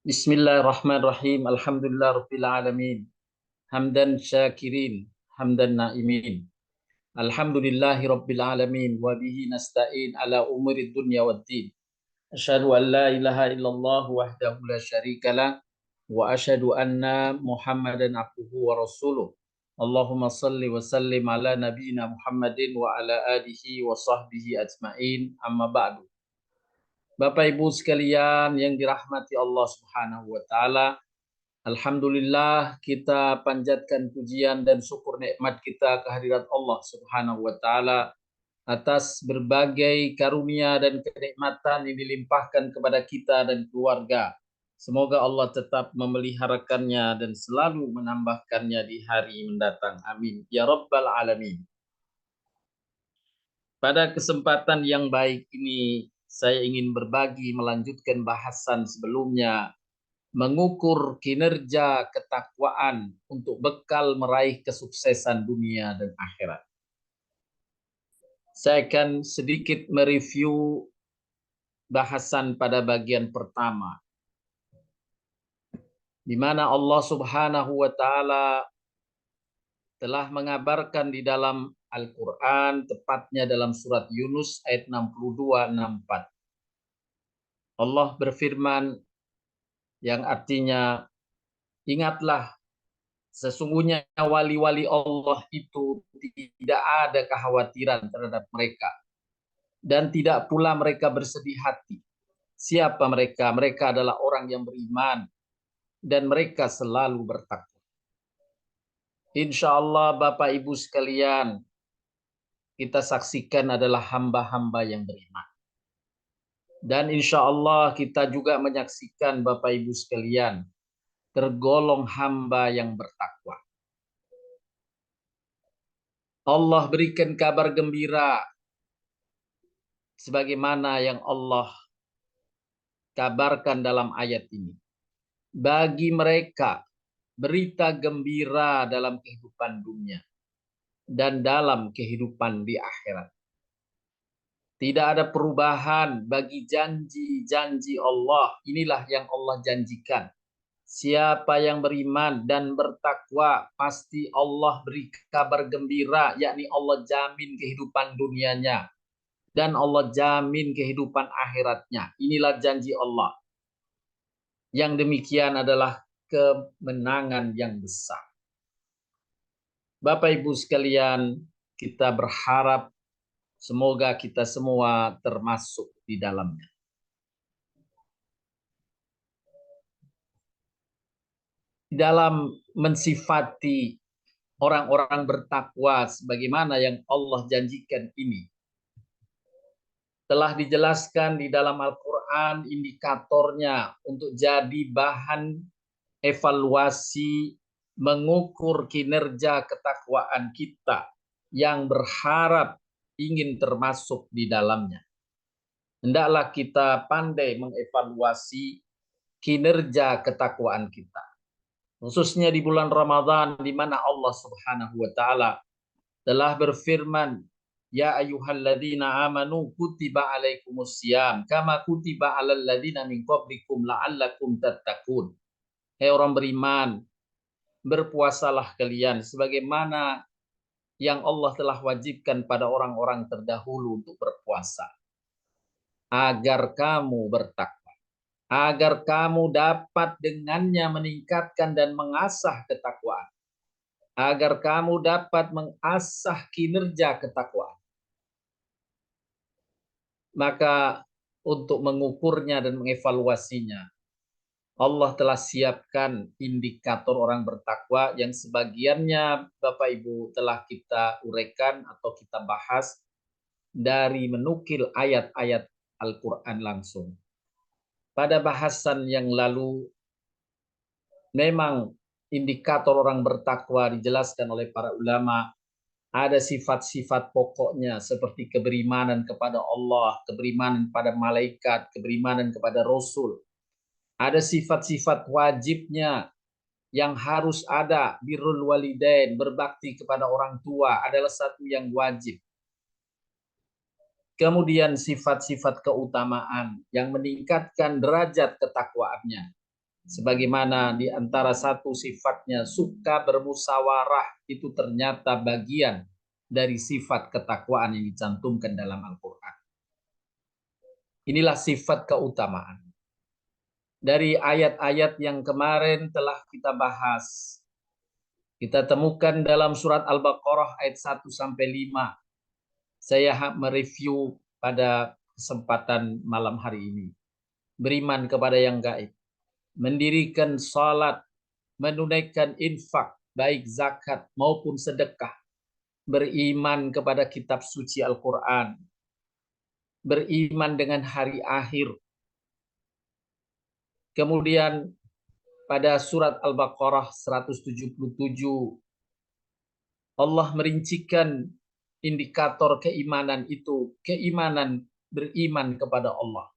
Bismillahirrahmanirrahim. Alhamdulillah rabbil alamin. Hamdan syakirin, hamdan naimin. Alhamdulillahi rabbil alamin wa bihi nasta'in ala umuri dunya waddin. Asyhadu an la ilaha illallah wahdahu la syarikalah wa asyhadu anna Muhammadan abduhu wa rasuluh. Allahumma salli wa sallim ala nabiyyina Muhammadin wa ala alihi wa sahbihi ajmain. Amma ba'du. Bapak Ibu sekalian yang dirahmati Allah Subhanahu wa taala, alhamdulillah kita panjatkan pujian dan syukur nikmat kita kehadirat Allah Subhanahu wa taala atas berbagai karunia dan kenikmatan yang dilimpahkan kepada kita dan keluarga. Semoga Allah tetap memeliharakannya dan selalu menambahkannya di hari mendatang. Amin. Ya Rabbal Alamin. Pada kesempatan yang baik ini, saya ingin berbagi melanjutkan bahasan sebelumnya, mengukur kinerja ketakwaan untuk bekal meraih kesuksesan dunia dan akhirat. Saya akan sedikit mereview bahasan pada bagian pertama, di mana Allah Subhanahu wa taala telah mengabarkan di dalam Al-Qur'an, tepatnya dalam surat Yunus ayat 62-64. Allah berfirman yang artinya, ingatlah, sesungguhnya wali-wali Allah itu tidak ada kekhawatiran terhadap mereka. Dan tidak pula mereka bersedih hati. Siapa mereka? Mereka adalah orang yang beriman. Dan mereka selalu bertakwa. Insya Allah Bapak Ibu sekalian, kita saksikan adalah hamba-hamba yang beriman. Dan insya Allah kita juga menyaksikan Bapak Ibu sekalian, tergolong hamba yang bertakwa. Allah berikan kabar gembira sebagaimana yang Allah kabarkan dalam ayat ini. Bagi mereka berita gembira dalam kehidupan dunia dan dalam kehidupan di akhirat. Tidak ada perubahan bagi janji-janji Allah. Inilah yang Allah janjikan. Siapa yang beriman dan bertakwa, pasti Allah beri kabar gembira, yakni Allah jamin kehidupan dunianya dan Allah jamin kehidupan akhiratnya. Inilah janji Allah. Yang demikian adalah kemenangan yang besar. Bapak Ibu sekalian, kita berharap semoga kita semua termasuk di dalamnya. Dalam mensifati orang-orang bertakwa sebagaimana yang Allah janjikan ini, telah dijelaskan di dalam Al-Quran indikatornya untuk jadi bahan evaluasi mengukur kinerja ketakwaan kita yang berharap ingin termasuk di dalamnya. Hendaklah kita pandai mengevaluasi kinerja ketakwaan kita. Khususnya di bulan Ramadan, di mana Allah Subhanahu wa taala telah berfirman, ya ayyuhalladzina amanu kutiba alaikumusiyam kama kutiba alal ladzina min qablikum la'allakum tattaqun. Hai orang beriman, berpuasalah kalian sebagaimana yang Allah telah wajibkan pada orang-orang terdahulu untuk berpuasa, agar kamu bertakwa, agar kamu dapat dengannya meningkatkan dan mengasah ketakwaan, agar kamu dapat mengasah kinerja ketakwaan. Maka untuk mengukurnya dan mengevaluasinya, Allah telah siapkan indikator orang bertakwa yang sebagiannya Bapak Ibu telah kita uraikan atau kita bahas dari menukil ayat-ayat Al-Quran langsung. Pada bahasan yang lalu, memang indikator orang bertakwa dijelaskan oleh para ulama. Ada sifat-sifat pokoknya seperti keberimanan kepada Allah, keberimanan pada malaikat, keberimanan kepada Rasul. Ada sifat-sifat wajibnya yang harus ada, birrul walidain, berbakti kepada orang tua adalah satu yang wajib. Kemudian sifat-sifat keutamaan yang meningkatkan derajat ketakwaannya. Sebagaimana di antara satu sifatnya suka bermusyawarah, itu ternyata bagian dari sifat ketakwaan yang dicantumkan dalam Al-Quran. Inilah sifat keutamaan. Dari ayat-ayat yang kemarin telah kita bahas, kita temukan dalam surat Al-Baqarah ayat 1 sampai 5. Saya mereview pada kesempatan malam hari ini. Beriman kepada yang gaib, mendirikan salat, menunaikan infak, baik zakat maupun sedekah, beriman kepada kitab suci Al-Quran, beriman dengan hari akhir. Kemudian pada surat Al-Baqarah 177, Allah merincikan indikator keimanan itu, keimanan beriman kepada Allah,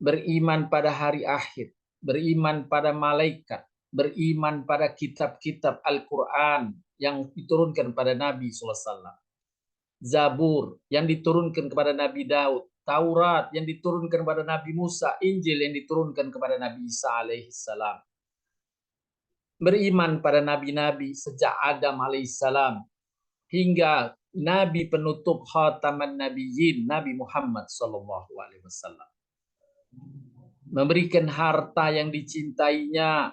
beriman pada hari akhir, beriman pada malaikat, beriman pada kitab-kitab Al-Quran yang diturunkan pada Nabi SAW, Zabur yang diturunkan kepada Nabi Daud, Taurat yang diturunkan kepada Nabi Musa, Injil yang diturunkan kepada Nabi Isa alaihissalam. Beriman pada nabi-nabi sejak Adam alaihissalam hingga Nabi penutup khataman nabiyyin, Nabi Muhammad sallallahu alaihi wasallam. Memberikan harta yang dicintainya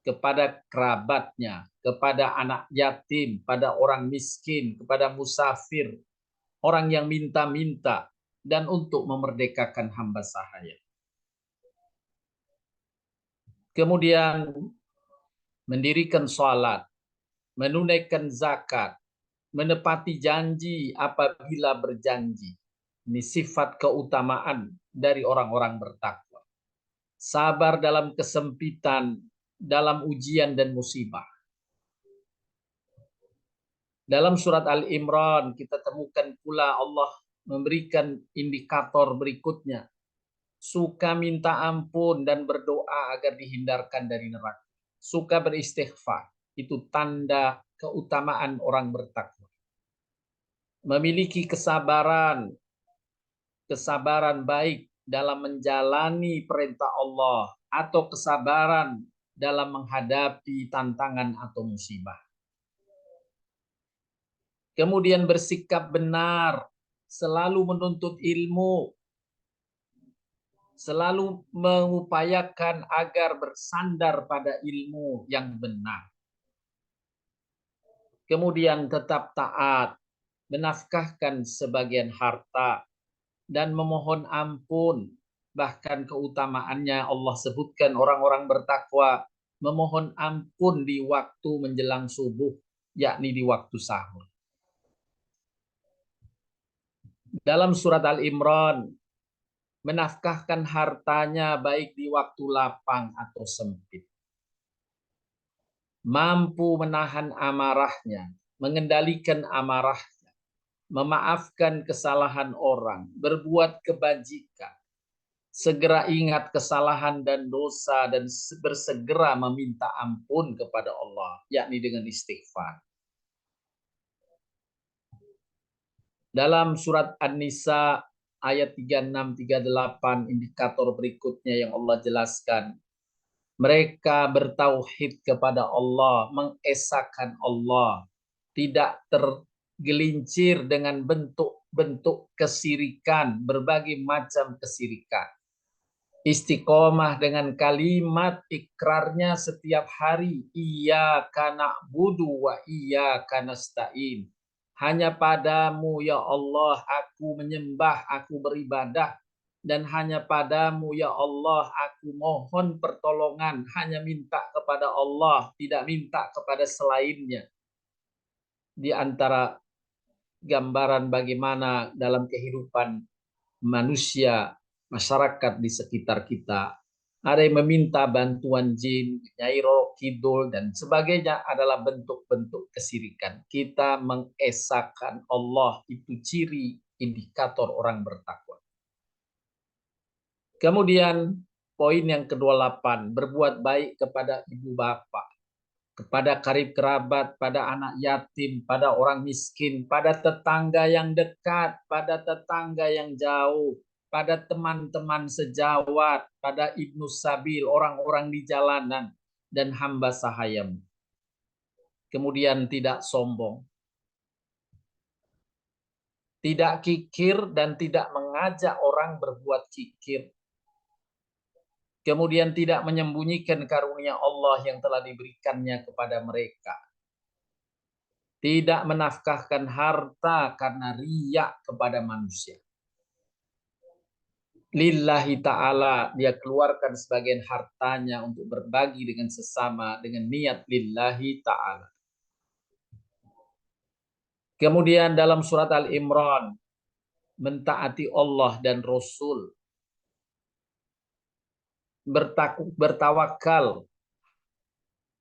kepada kerabatnya, kepada anak yatim, pada orang miskin, kepada musafir, orang yang minta-minta, dan untuk memerdekakan hamba sahaya. Kemudian mendirikan salat, menunaikan zakat, menepati janji apabila berjanji. Ini sifat keutamaan dari orang-orang bertakwa. Sabar dalam kesempitan, dalam ujian dan musibah. Dalam surat Al-Imran kita temukan pula Allah memberikan indikator berikutnya. Suka minta ampun dan berdoa agar dihindarkan dari neraka. Suka beristighfar. Itu tanda keutamaan orang bertakwa. Memiliki kesabaran baik dalam menjalani perintah Allah atau kesabaran dalam menghadapi tantangan atau musibah. Kemudian bersikap benar, selalu menuntut ilmu, selalu mengupayakan agar bersandar pada ilmu yang benar. Kemudian tetap taat, menafkahkan sebagian harta, dan memohon ampun. Bahkan keutamaannya Allah sebutkan orang-orang bertakwa memohon ampun di waktu menjelang subuh, yakni di waktu sahur. Dalam surat Al-Imran, menafkahkan hartanya baik di waktu lapang atau sempit. Mampu menahan amarahnya, mengendalikan amarahnya, memaafkan kesalahan orang, berbuat kebajikan, segera ingat kesalahan dan dosa dan bersegera meminta ampun kepada Allah, yakni dengan istighfar. Dalam surat An-Nisa ayat 36-38 indikator berikutnya yang Allah jelaskan, mereka bertauhid kepada Allah, mengesahkan Allah, tidak tergelincir dengan bentuk-bentuk kesirikan, berbagai macam kesirikan. Istiqomah dengan kalimat ikrarnya setiap hari, iyyaka na'budu wa iyyaka nasta'in. Hanya padamu ya Allah aku menyembah, aku beribadah, dan hanya padamu ya Allah aku mohon pertolongan, hanya minta kepada Allah, tidak minta kepada selainnya. Di antara gambaran bagaimana dalam kehidupan manusia, masyarakat di sekitar kita, ada yang meminta bantuan jin, Nyai Roro Kidul, dan sebagainya adalah bentuk-bentuk kesirikan. Kita mengesahkan Allah, itu ciri indikator orang bertakwa. Kemudian poin yang ke-28, berbuat baik kepada ibu bapak, kepada karib kerabat, pada anak yatim, pada orang miskin, pada tetangga yang dekat, pada tetangga yang jauh. pada teman-teman sejawat, pada Ibnu Sabil, orang-orang di jalanan, dan hamba sahayamu. Kemudian tidak sombong, tidak kikir, dan tidak mengajak orang berbuat kikir. Kemudian tidak menyembunyikan karunia Allah yang telah diberikannya kepada mereka. Tidak menafkahkan harta karena riya kepada manusia. Lillahi ta'ala, dia keluarkan sebagian hartanya untuk berbagi dengan sesama dengan niat lillahi ta'ala. Kemudian dalam surat Al-Imran, mentaati Allah dan Rasul, bertawakal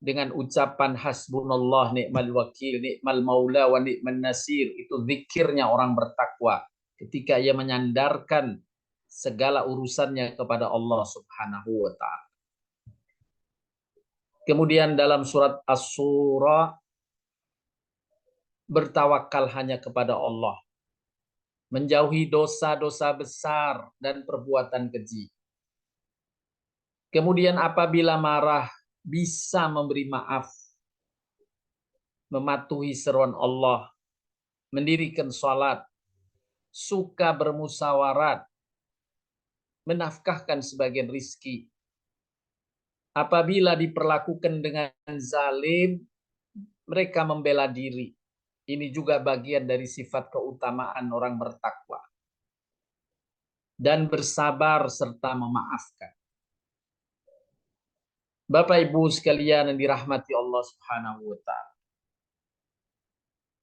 dengan ucapan hasbunallah ni'mal wakil, ni'mal maula wa ni'man nasir. Itu zikirnya orang bertakwa ketika ia menyandarkan segala urusannya kepada Allah Subhanahu wa ta'ala. Kemudian dalam surat As-Surah, bertawakal hanya kepada Allah, menjauhi dosa-dosa besar dan perbuatan keji. Kemudian apabila marah, bisa memberi maaf, mematuhi seruan Allah, mendirikan sholat, suka bermusyawarat, menafkahkan sebagian rizki. Apabila diperlakukan dengan zalim, mereka membela diri. Ini juga bagian dari sifat keutamaan orang bertakwa. Dan bersabar serta memaafkan. Bapak Ibu sekalian yang dirahmati Allah Subhanahu wa ta'ala.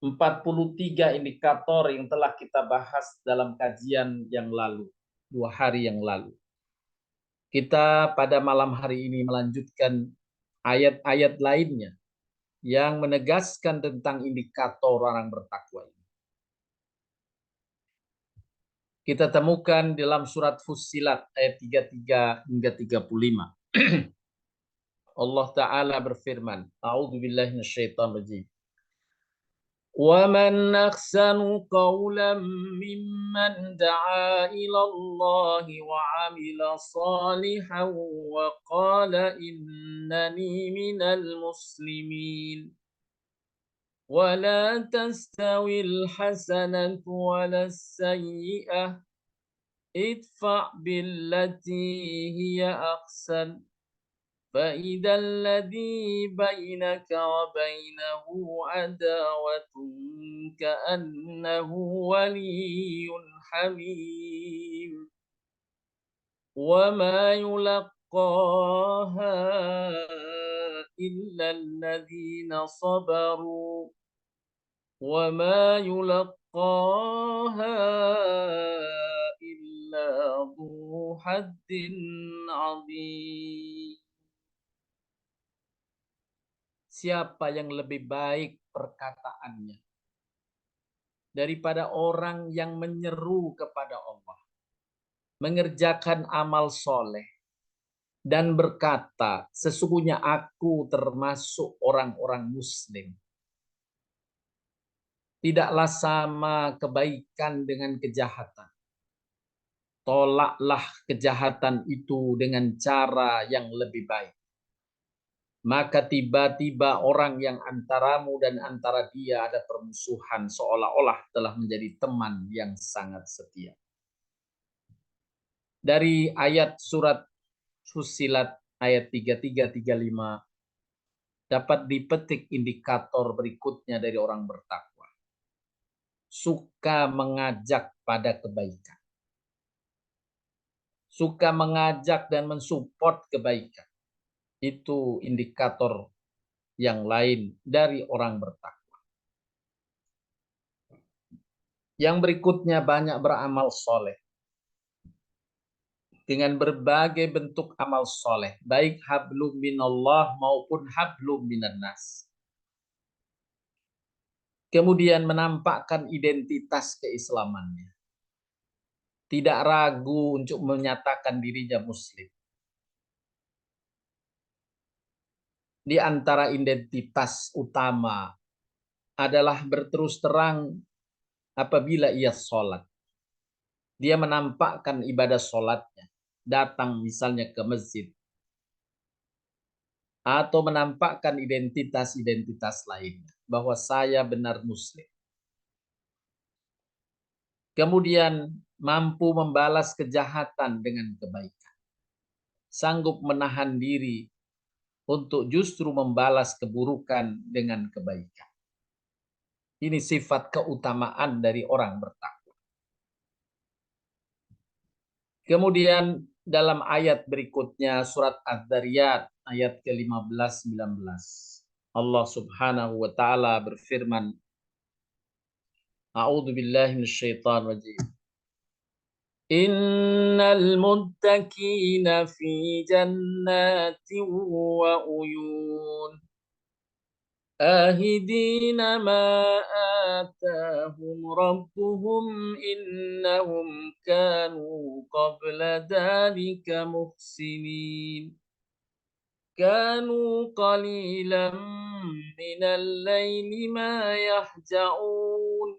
43 indikator yang telah kita bahas dalam kajian yang lalu, 2 hari yang lalu. Kita pada malam hari ini melanjutkan ayat-ayat lainnya yang menegaskan tentang indikator orang bertakwa ini. Kita temukan dalam surat Fussilat ayat 33 hingga 35. Allah Ta'ala berfirman, A'udzubillahi minasyaitonir rajim. وَمَنْ أَحْسَنُ قَوْلًا مِّمَّنْ دَعَا إِلَى اللَّهِ وَعَمِلَ صَالِحًا وَقَالَ إِنَّنِي مِنَ الْمُسْلِمِينَ وَلَا تَسْتَوِي الْحَسَنَةُ وَلَا السَّيِّئَةُ ادْفَعْ بِالَّتِي هِيَ أَحْسَنُ فَإِذَا الَّذِي بَيْنَكَ وَبَيْنَهُ عَدَاوَةٌ كَأَنَّهُ وَلِيٌّ حَمِيمٌ وَمَا يُلَقَّاهَا إِلَّا الَّذِينَ صَبَرُوا وَمَا يُلَقَّاهَا إِلَّا ذُو حَظٍّ عَظِيمٍ. Siapa yang lebih baik perkataannya daripada orang yang menyeru kepada Allah, mengerjakan amal soleh, dan berkata, sesungguhnya aku termasuk orang-orang muslim. Tidaklah sama kebaikan dengan kejahatan. Tolaklah kejahatan itu dengan cara yang lebih baik. Maka tiba-tiba orang yang antaramu dan antara dia ada permusuhan seolah-olah telah menjadi teman yang sangat setia. Dari ayat surat Fussilat ayat 33-35 dapat dipetik indikator berikutnya dari orang bertakwa. Suka mengajak pada kebaikan. Suka mengajak dan mensupport kebaikan. Itu indikator yang lain dari orang bertakwa. Yang berikutnya banyak beramal soleh. Dengan berbagai bentuk amal soleh. Baik hablum minallah maupun hablum minannas. Kemudian menampakkan identitas keislamannya. Tidak ragu untuk menyatakan dirinya muslim. Di antara identitas utama adalah berterus terang apabila ia sholat. Dia menampakkan ibadah sholatnya, datang misalnya ke masjid, atau menampakkan identitas-identitas lainnya, bahwa saya benar muslim. Kemudian mampu membalas kejahatan dengan kebaikan. Sanggup menahan diri untuk justru membalas keburukan dengan kebaikan. Ini sifat keutamaan dari orang bertakwa. Kemudian dalam ayat berikutnya surat Adz-Dzariyat ayat ke-15-19. Allah Subhanahu wa taala berfirman, A'udzu billahi minasyaitonir rajim. Innal muttaqina fi jannatin wa uyun. آهدين ما آتاهم ربهم إنهم كانوا قبل ذلك محسنين كانوا قليلا من الليل ما يهجعون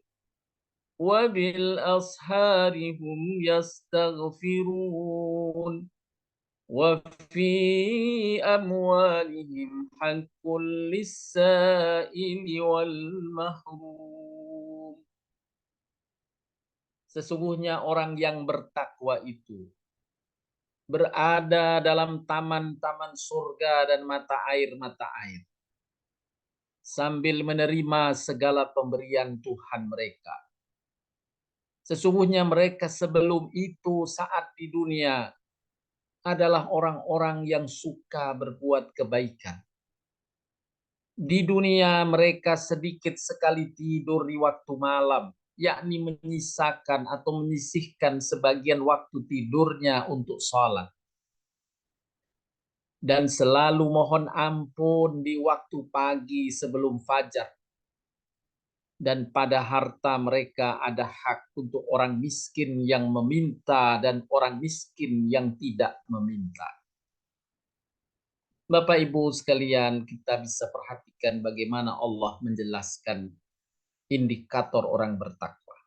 وبالأسحار هم يستغفرون وفي أموالهم حق للسائل والمحروم. Sesungguhnya orang yang bertakwa itu berada dalam taman-taman surga dan mata air sambil menerima segala pemberian Tuhan mereka. Sesungguhnya mereka sebelum itu saat di dunia adalah orang-orang yang suka berbuat kebaikan. Di dunia mereka sedikit sekali tidur di waktu malam, yakni menyisakan atau menyisihkan sebagian waktu tidurnya untuk sholat. Dan selalu mohon ampun di waktu pagi sebelum fajar. Dan pada harta mereka ada hak untuk orang miskin yang meminta dan orang miskin yang tidak meminta. Bapak Ibu sekalian, kita bisa perhatikan bagaimana Allah menjelaskan indikator orang bertakwa.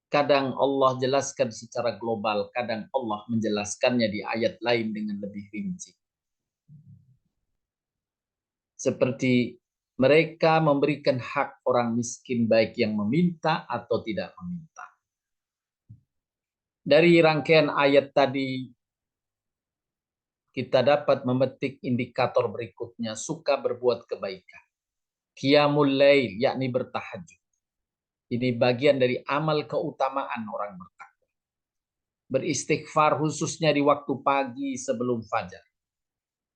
Kadang Allah jelaskan secara global, kadang Allah menjelaskannya di ayat lain dengan lebih rinci. Seperti mereka memberikan hak orang miskin baik yang meminta atau tidak meminta. Dari rangkaian ayat tadi, kita dapat memetik indikator berikutnya, suka berbuat kebaikan. Qiyamul lail, yakni bertahajud. Ini bagian dari amal keutamaan orang bertakwa. Beristighfar khususnya di waktu pagi sebelum fajar.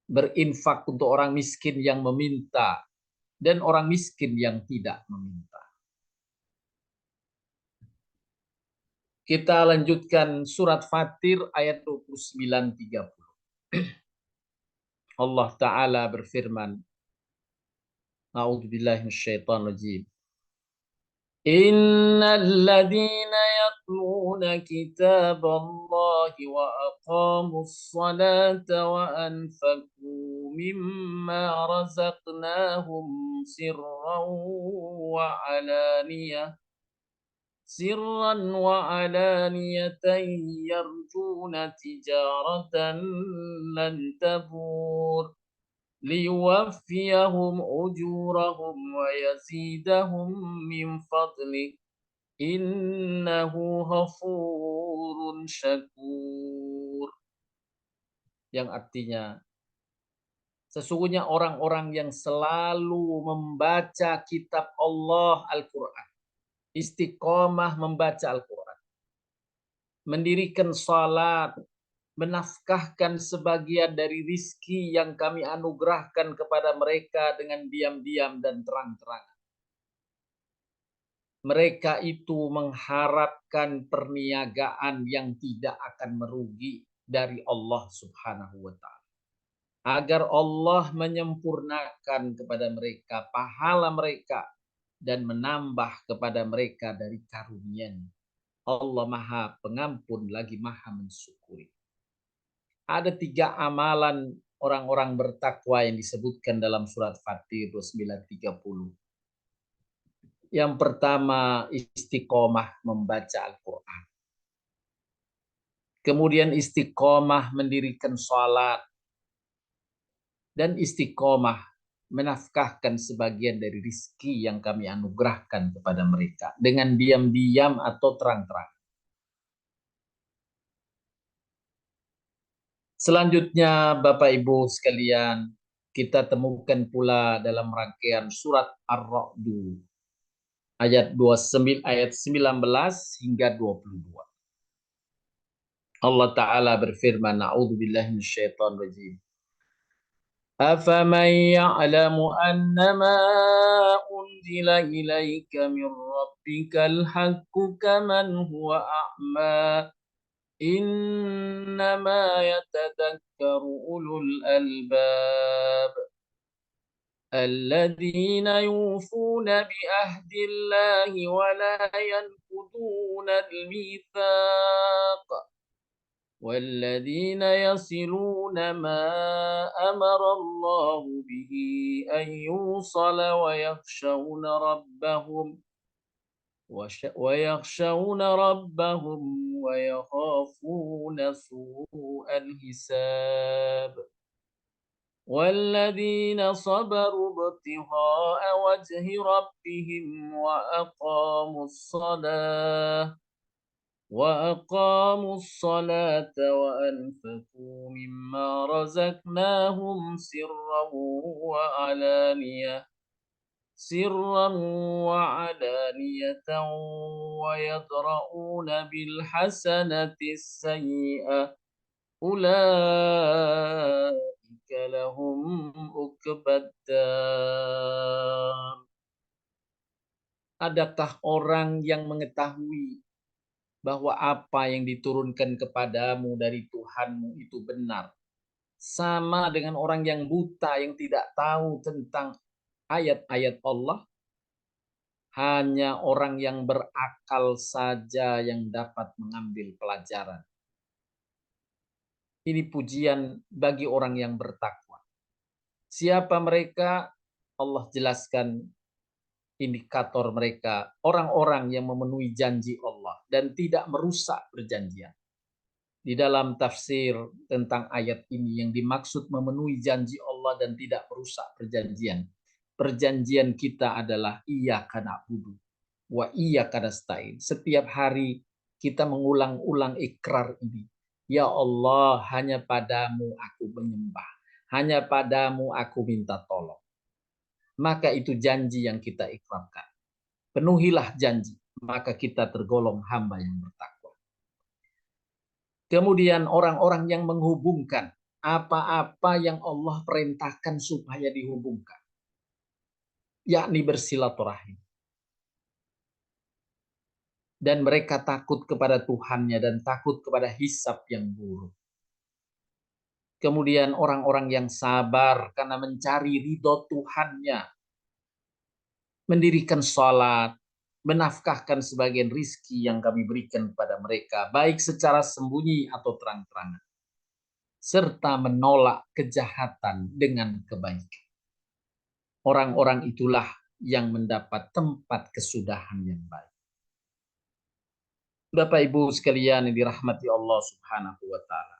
Berinfak untuk orang miskin yang meminta dan orang miskin yang tidak meminta. Kita lanjutkan surat Fatir ayat 29-30. Allah Ta'ala berfirman, A'udzubillahi minasyaitonir rajim. Innalladzina yatluna kitaballahi wa aqamus salata wa anfaqu mimma razaqnahum sirran wa alaniyah yarjuna tijaratan lan tabur liyuwaffiyahum ujurahum wa yazidahum min fadlih innahu ghafurun syakur. Yang artinya, sesungguhnya orang-orang yang selalu membaca kitab Allah Al-Quran, istiqomah membaca Al-Quran, mendirikan salat, menafkahkan sebagian dari rizki yang kami anugerahkan kepada mereka dengan diam-diam dan terang-terangan. Mereka itu mengharapkan perniagaan yang tidak akan merugi dari Allah Subhanahu wa Ta'ala, agar Allah menyempurnakan kepada mereka pahala mereka dan menambah kepada mereka dari karunia-Nya. Allah Maha Pengampun lagi Maha Mensyukuri. Ada 3 amalan orang-orang bertakwa yang disebutkan dalam surat Fatir 29-30. Yang pertama, istiqomah membaca Al-Quran. Kemudian istiqomah mendirikan sholat. Dan istiqomah menafkahkan sebagian dari rizki yang kami anugerahkan kepada mereka. Dengan diam-diam atau terang-terang. Selanjutnya, Bapak Ibu sekalian, kita temukan pula dalam rangkaian surat Ar-Ra'du ayat 19 hingga 22. Allah Ta'ala berfirman, A'udzubillahi minasyaitonir rajim. أفمن يعلم أنما أنزل إليك من ربك الحق كمن هو أعمى إنما يتذكر أولو الألباب الذين يوفون بعهد الله ولا ينقضون الميثاق والذين يصلون ما أمر الله به أن يوصل ويخشون ربهم ويخافون سوء الحساب والذين صبروا ابتغاء وجه ربهم وأقاموا الصلاة وأنفقوا مما رزقناهم سرا وعلانية ويدرؤون بالحسنة السيئة أولئك لهم عقبى الدار. Adakah orang yang mengetahui bahwa apa yang diturunkan kepadamu dari Tuhanmu itu benar? Sama dengan orang yang buta yang tidak tahu tentang ayat-ayat Allah. Hanya orang yang berakal saja yang dapat mengambil pelajaran. Ini pujian bagi orang yang bertakwa. Siapa mereka? Allah jelaskan indikator mereka. Orang-orang yang memenuhi janji Allah dan tidak merusak perjanjian. Di dalam tafsir tentang ayat ini yang dimaksud memenuhi janji Allah dan tidak merusak perjanjian. Perjanjian kita adalah iyyaka na'budu wa iyyaka nasta'in. Setiap hari kita mengulang-ulang ikrar ini. Ya Allah, hanya padamu aku menyembah. Hanya padamu aku minta tolong. Maka itu janji yang kita ikrarkan. Penuhilah janji, maka kita tergolong hamba yang bertakwa. Kemudian orang-orang yang menghubungkan apa-apa yang Allah perintahkan supaya dihubungkan. Yakni bersilaturahim. Dan mereka takut kepada Tuhannya dan takut kepada hisab yang buruk. Kemudian orang-orang yang sabar karena mencari ridho Tuhannya. Mendirikan sholat, menafkahkan sebagian rizki yang kami berikan kepada mereka, baik secara sembunyi atau terang-terangan. Serta menolak kejahatan dengan kebaikan. Orang-orang itulah yang mendapat tempat kesudahan yang baik. Bapak Ibu sekalian yang dirahmati Allah Subhanahu wa Ta'ala.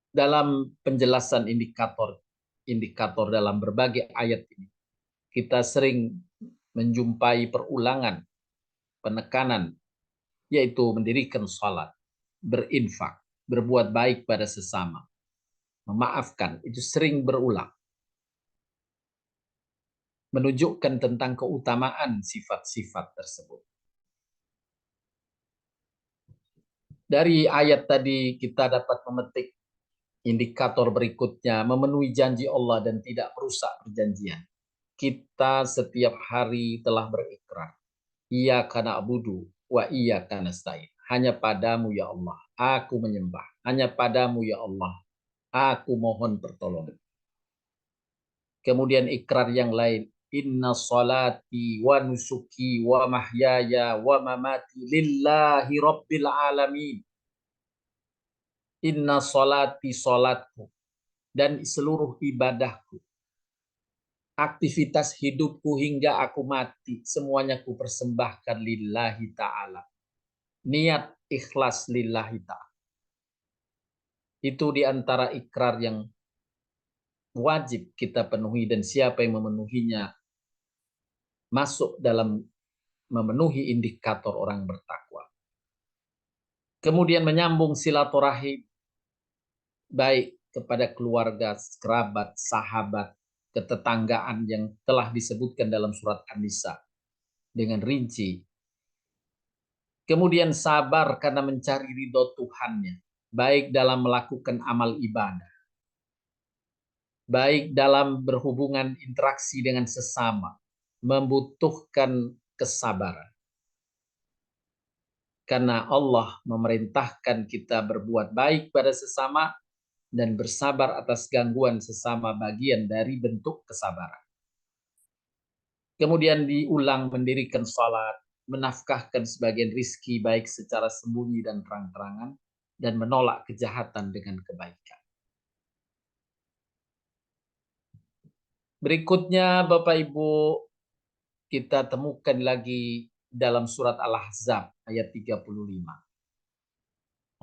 Dalam penjelasan indikator dalam berbagai ayat ini, kita sering menjumpai perulangan, penekanan, yaitu mendirikan salat, berinfak, berbuat baik pada sesama, memaafkan, itu sering berulang. Menunjukkan tentang keutamaan sifat-sifat tersebut. Dari ayat tadi kita dapat memetik indikator berikutnya, memenuhi janji Allah dan tidak merusak perjanjian. Kita setiap hari telah berikrar, iyyaka na'budu wa iyyaka nasta'in. Hanya padamu ya Allah, aku menyembah. Hanya padamu ya Allah, aku mohon pertolongan. Kemudian ikrar yang lain, inna salati wa nusuki wa mahyaya wa mamati lillahi rabbil alamin. Inna salati salatku dan seluruh ibadahku aktivitas hidupku hingga aku mati, semuanya ku persembahkan lillahi ta'ala. Niat ikhlas lillahi ta'ala. Itu diantara ikrar yang wajib kita penuhi, dan siapa yang memenuhinya masuk dalam memenuhi indikator orang bertakwa. Kemudian menyambung silaturahim, baik kepada keluarga, kerabat, sahabat, ketetanggaan yang telah disebutkan dalam surat An-Nisa dengan rinci. Kemudian sabar karena mencari ridho Tuhannya, baik dalam melakukan amal ibadah, baik dalam berhubungan interaksi dengan sesama, membutuhkan kesabaran. Karena Allah memerintahkan kita berbuat baik pada sesama dan bersabar atas gangguan sesama, bagian dari bentuk kesabaran. Kemudian diulang mendirikan salat, menafkahkan sebagian rizki baik secara sembunyi dan terang-terangan, dan menolak kejahatan dengan kebaikan. Berikutnya Bapak Ibu, kita temukan lagi dalam surat Al-Ahzab ayat 35.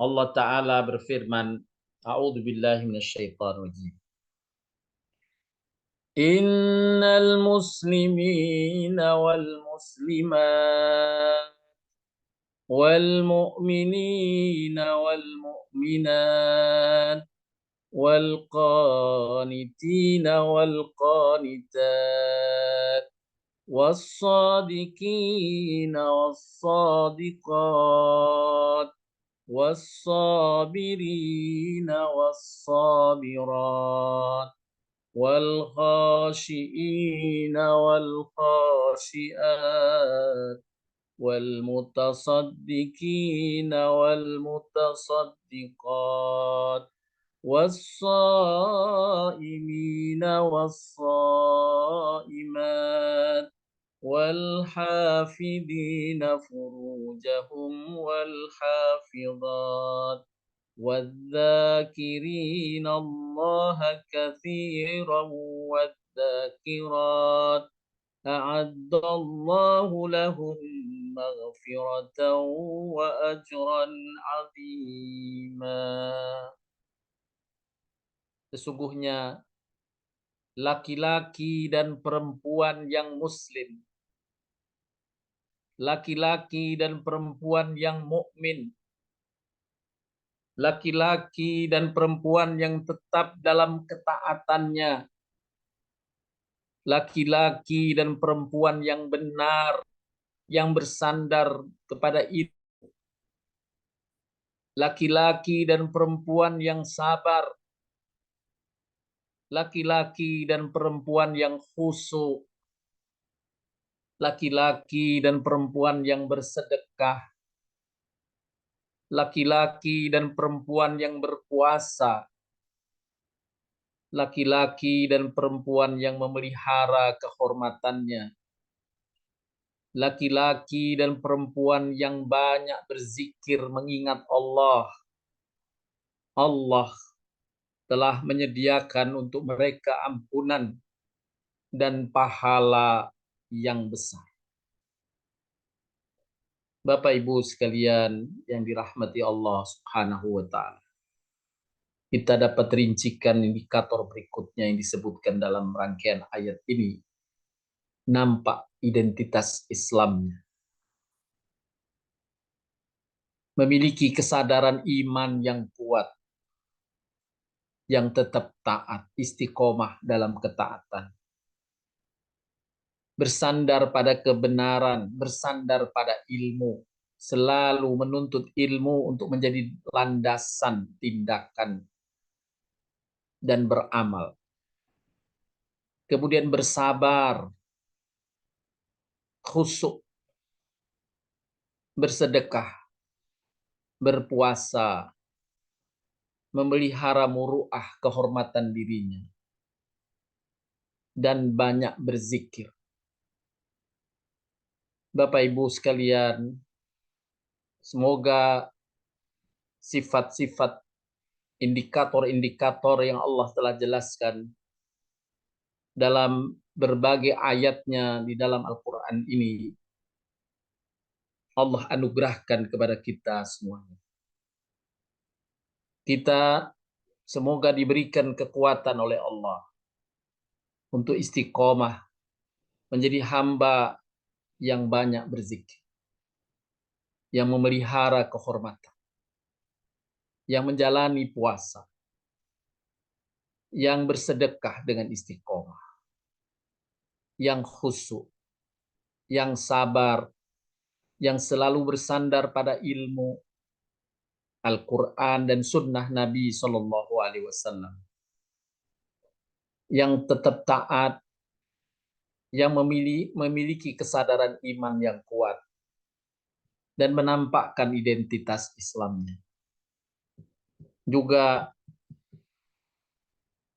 Allah Ta'ala berfirman, A'udzu billahi minasyaitonir rajim. Innal muslimina wal muslimat wal mu'minina wal mu'minat wal qanitina wal qanitat was sadiqina was sadiqat was sabirina was sabirat والخاشئين والخاشئات والمتصدقين والمتصدقات والصائمين والصائمات والحافظين فروجهم والحافظات والذاكرين الله كثيرا والذاكرات أعد الله لهم مغفرة وأجرا عظيما. Sesungguhnya laki-laki dan perempuan yang muslim, laki-laki dan perempuan yang mukmin, laki-laki dan perempuan yang tetap dalam ketaatannya, laki-laki dan perempuan yang benar, yang bersandar kepada itu, laki-laki dan perempuan yang sabar, laki-laki dan perempuan yang khusyuk, laki-laki dan perempuan yang bersedekah, laki-laki dan perempuan yang berpuasa, laki-laki dan perempuan yang memelihara kehormatannya, laki-laki dan perempuan yang banyak berzikir mengingat Allah. Allah telah menyediakan untuk mereka ampunan dan pahala yang besar. Bapak Ibu sekalian yang dirahmati Allah Subhanahu wa taala. Kita dapat rincikan indikator berikutnya yang disebutkan dalam rangkaian ayat ini. Nampak identitas Islamnya. Memiliki kesadaran iman yang kuat, yang tetap taat, istiqomah dalam ketaatan. Bersandar pada kebenaran, bersandar pada ilmu, selalu menuntut ilmu untuk menjadi landasan tindakan dan beramal. Kemudian bersabar, khusyuk, bersedekah, berpuasa, memelihara muruah kehormatan dirinya, dan banyak berzikir. Bapak Ibu sekalian, semoga sifat-sifat indikator-indikator yang Allah telah jelaskan dalam berbagai ayatnya di dalam Al-Quran ini Allah anugerahkan kepada kita semuanya. Kita semoga diberikan kekuatan oleh Allah untuk istiqomah menjadi hamba yang banyak berzikir, yang memelihara kehormatan, yang menjalani puasa, yang bersedekah dengan istiqomah, yang khusyuk, yang sabar, yang selalu bersandar pada ilmu Al-Quran dan Sunnah Nabi Shallallahu Alaihi Wasallam, yang tetap taat, yang memiliki kesadaran iman yang kuat, dan menampakkan identitas Islamnya. Juga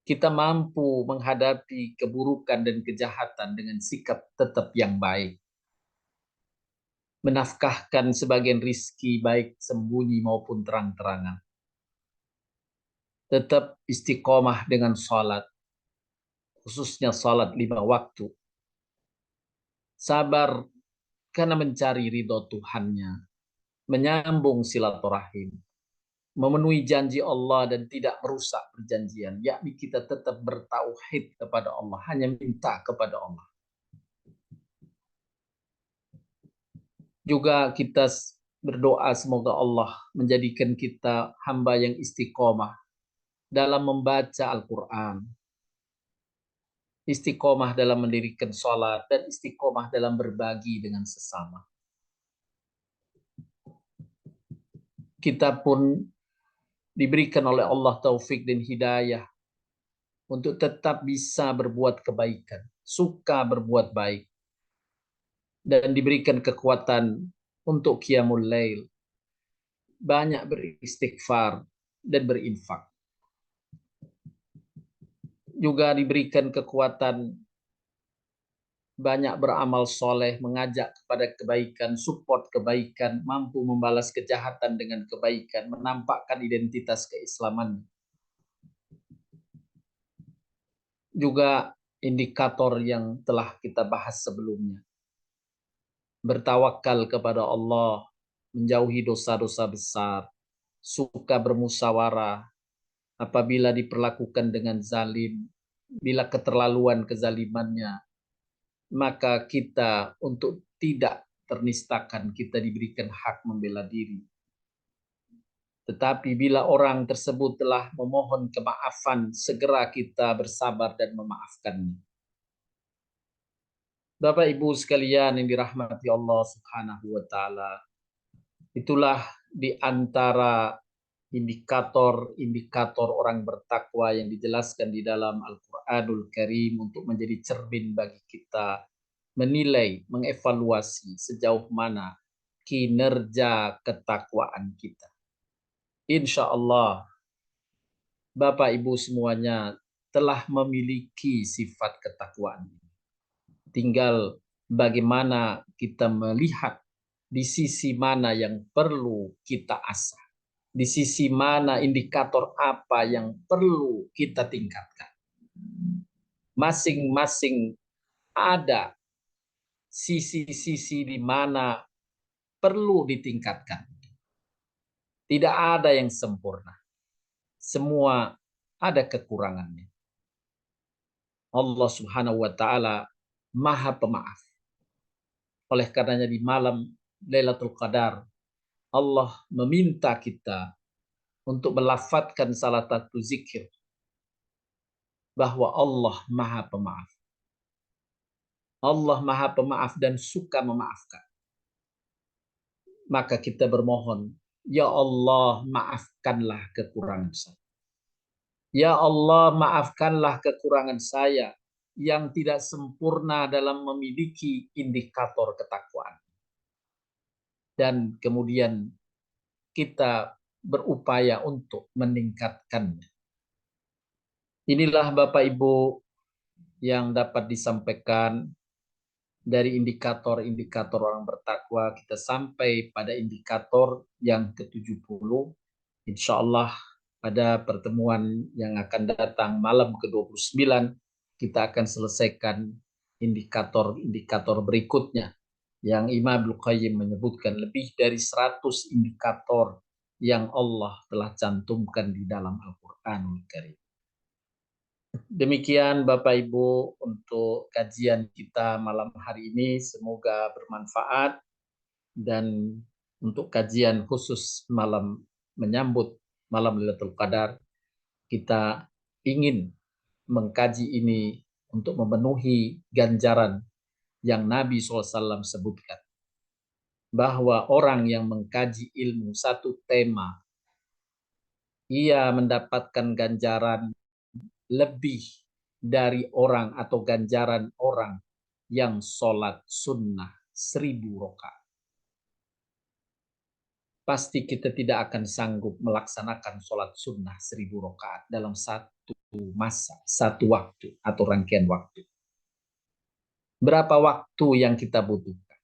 kita mampu menghadapi keburukan dan kejahatan dengan sikap tetap yang baik. Menafkahkan sebagian rizki baik sembunyi maupun terang-terangan. Tetap istiqomah dengan sholat, khususnya sholat 5 waktu. Sabar karena mencari ridho Tuhannya, menyambung silaturahim, memenuhi janji Allah dan tidak merusak perjanjian, yakni kita tetap bertauhid kepada Allah, hanya minta kepada Allah. Juga kita berdoa semoga Allah menjadikan kita hamba yang istiqomah dalam membaca Al-Quran, istiqomah dalam mendirikan sholat, dan istiqomah dalam berbagi dengan sesama. Kita pun diberikan oleh Allah taufik dan hidayah untuk tetap bisa berbuat kebaikan, suka berbuat baik, dan diberikan kekuatan untuk qiyamul lail, banyak beristighfar dan berinfak. Juga diberikan kekuatan banyak beramal soleh, mengajak kepada kebaikan, support kebaikan, mampu membalas kejahatan dengan kebaikan, menampakkan identitas keislaman. Juga indikator yang telah kita bahas sebelumnya. Bertawakal kepada Allah, menjauhi dosa-dosa besar, suka bermusyawarah, apabila diperlakukan dengan zalim, bila keterlaluan kezalimannya, maka kita untuk tidak ternistakan, kita diberikan hak membela diri. Tetapi bila orang tersebut telah memohon kemaafan, segera kita bersabar dan memaafkannya. Bapak Ibu sekalian yang dirahmati Allah Subhanahu wa taala, itulah di antara indikator-indikator orang bertakwa yang dijelaskan di dalam Al-Qur'anul Karim untuk menjadi cermin bagi kita menilai, mengevaluasi sejauh mana kinerja ketakwaan kita. Insya Allah, Bapak Ibu semuanya telah memiliki sifat ketakwaan. Tinggal bagaimana kita melihat di sisi mana yang perlu kita asah, di sisi mana indikator apa yang perlu kita tingkatkan. Masing-masing ada sisi-sisi di mana perlu ditingkatkan. Tidak ada yang sempurna. Semua ada kekurangannya. Allah Subhanahu wa taala Maha Pemaaf. Oleh karenanya di malam Lailatul Qadar, Allah meminta kita untuk melafadzkan salah satu zikir bahwa Allah Maha Pemaaf. Allah Maha Pemaaf dan suka memaafkan. Maka kita bermohon, ya Allah, maafkanlah kekurangan saya. Ya Allah, maafkanlah kekurangan saya yang tidak sempurna dalam memiliki indikator ketakwaan. Dan kemudian kita berupaya untuk meningkatkannya. Inilah Bapak Ibu yang dapat disampaikan dari indikator-indikator orang bertakwa. Kita sampai pada indikator yang ke-70. Insya Allah pada pertemuan yang akan datang malam ke-29 kita akan selesaikan indikator-indikator berikutnya yang Imam Ibnu Qayyim menyebutkan lebih dari 100 indikator yang Allah telah cantumkan di dalam Al-Qur'anul Karim. Demikian Bapak Ibu untuk kajian kita malam hari ini, semoga bermanfaat. Dan untuk kajian khusus malam menyambut malam Lailatul Qadar, kita ingin mengkaji ini untuk memenuhi ganjaran yang Nabi SAW sebutkan, bahwa orang yang mengkaji ilmu satu tema, ia mendapatkan ganjaran lebih dari orang atau ganjaran orang yang sholat sunnah 1000 rakaat. Pasti kita tidak akan sanggup melaksanakan sholat sunnah 1000 rakaat dalam satu masa, satu waktu atau rangkaian waktu. Berapa waktu yang kita butuhkan?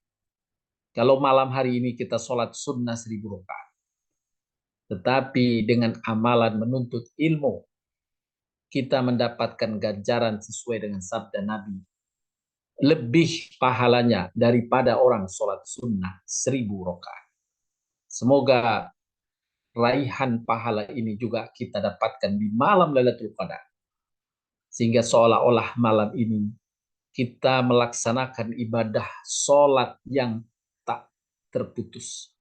Kalau malam hari ini kita sholat sunnah 1000 rakaat, tetapi dengan amalan menuntut ilmu, kita mendapatkan ganjaran sesuai dengan sabda Nabi. Lebih pahalanya daripada orang sholat sunnah 1000 rakaat. Semoga raihan pahala ini juga kita dapatkan di malam Lailatul Qadar. Sehingga seolah-olah malam ini kita melaksanakan ibadah sholat yang tak terputus.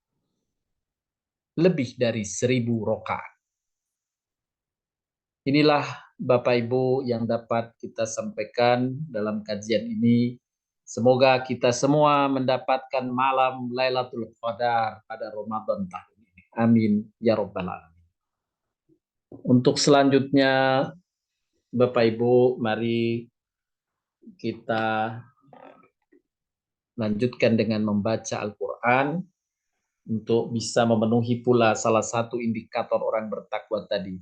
Lebih dari 1000 rakaat. Inilah Bapak Ibu yang dapat kita sampaikan dalam kajian ini. Semoga kita semua mendapatkan malam Lailatul Qadar pada Ramadan tahun ini. Amin ya Rabbal Alamin. Untuk selanjutnya Bapak Ibu, mari kita lanjutkan dengan membaca Al-Quran untuk bisa memenuhi pula salah satu indikator orang bertakwa tadi.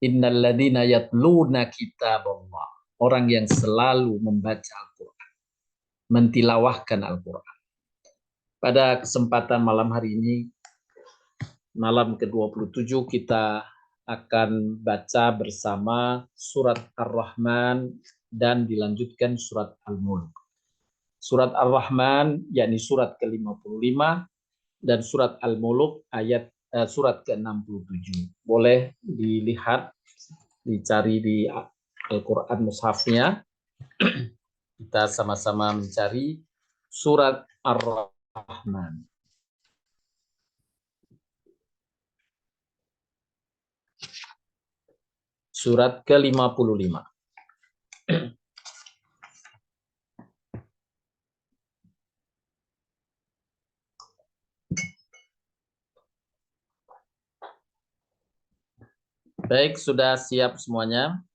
Innalladzina yatluna kitaballah. Orang yang selalu membaca Al-Quran, mentilawahkan Al-Quran. Pada kesempatan malam hari ini, malam ke-27, kita akan baca bersama surat Ar-Rahman dan dilanjutkan surat Al-Mulk. Surat Ar-Rahman yakni surat ke-55 dan surat Al-Mulk surat ke-67. Boleh dilihat, dicari di Al-Quran mushafnya. Kita sama-sama mencari surat Ar-Rahman. Surat ke-55. Baik, sudah siap semuanya?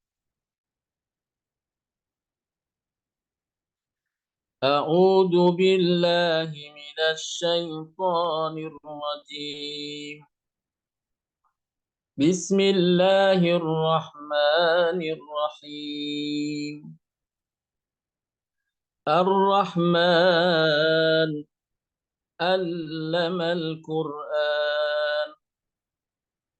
A'udzu billahi minasy syaithanir rajim. Bismillahirrahmanirrahim. Ar-Rahman, Allamal Qur'an,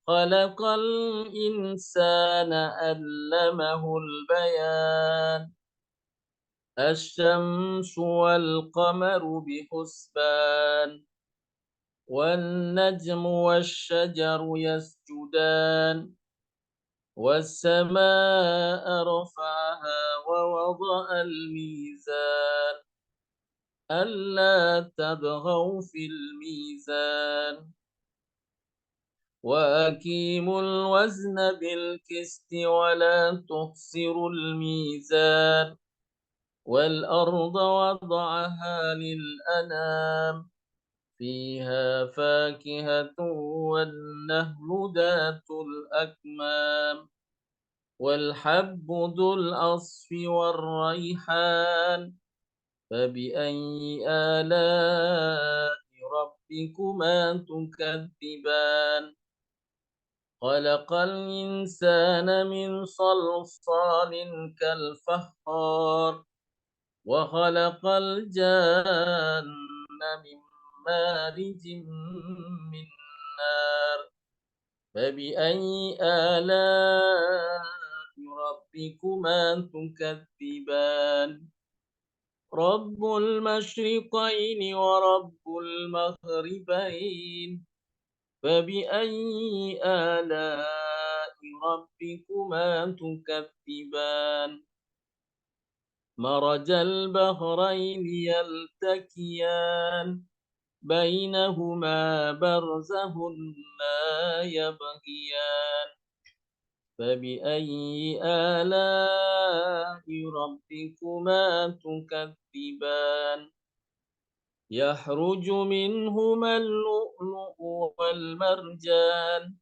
Khalaqal insana, Allamahul bayan. Asy-syamsu wal qamaru bihusban, wan najmu wasy-syajaru yasjudan. والسماء رفعها ووضع الميزان ألا تطغوا في الميزان وأقيموا الوزن بالقسط ولا تخسروا الميزان والأرض وضعها للأنام فيها فاكهة والنهل ذات الأكمام والحب ذو العصف والريحان فبأي آلاء ربكما تكذبان خلق الإنسان من صلصال كالفخار وخلق الجان من مارج من نار فبأي آلاء ربكما تكذبان رب المشرقين ورب المغربين فبأي آلاء ربكما تكذبان مرج البحرين يلتقيان بينهما برزخ لا يبغيان فبأي آلاء ربكما تكذبان يخرج منهما اللؤلؤ والمرجان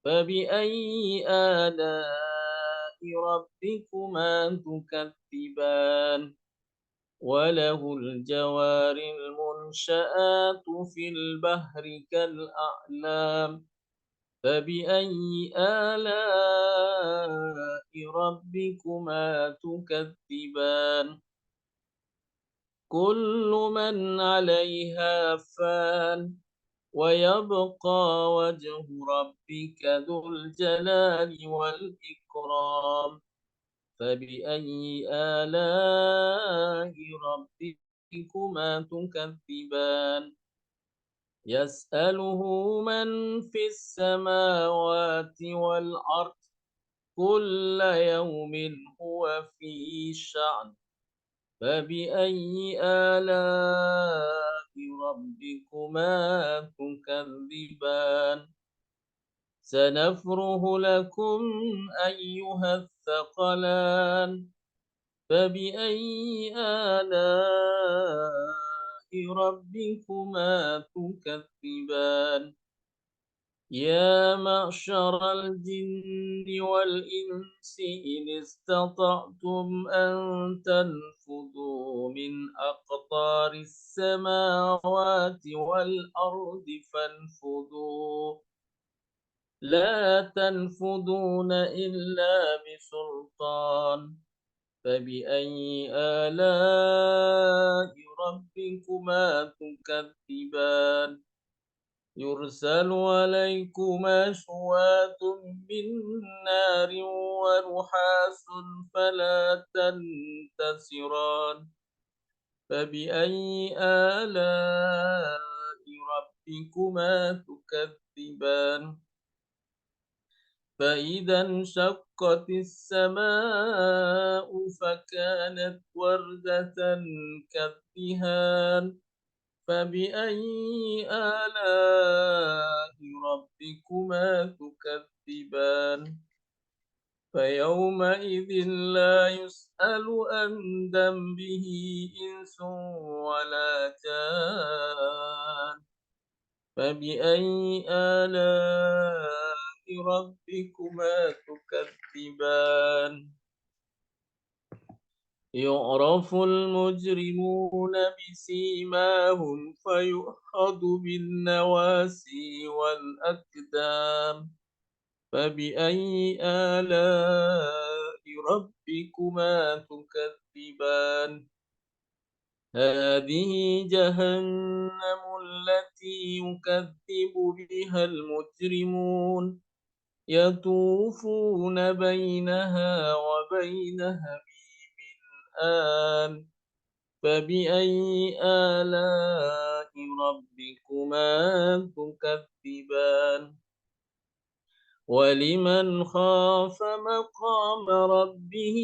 فبأي آلاء ربكما تكذبان وله الجوار المنشآت في البحر كالأعلام فبأي آلاء ربكما تكذبان كل من عليها فان ويبقى وجه ربك ذو الجلال والإكرام فبأي آلاء ربكما تكذبان يسأله من في السماوات والأرض كل يوم هو في شأن فبأي آلاء ربكما تكذبان سنفرغ لكم أيها الثقلان فبأي آلاء ربكما تكذبان يا معشر الجن والإنس إن استطعتم أن تنفذوا من أقطار السماوات والأرض فانفذوا لا تنفذون إلا بسلطان فبأي آلاء ربكما تكذبان يرسل عليكما شواظ من نار ونحاس فلا تنتصران فبأي آلاء ربكما تكذبان فإذا انشقت السماء فكانت وردة كالدهان فبأي آلاء ربكما تكذبان فيومئذ لا يسأل عن ذنبه إنس ولا جان فبأي آلاء ربكما تكذبان يعرف المجرمون بسيماهم فيؤخذ بالنواسي والأقدام فبأي آلاء ربكما تكذبان هذه جهنم التي يكذب بها المجرمون يطوفون بينها وبين حميم آن فبأي آلاء ربكما تكذبان ولمن خاف مقام ربه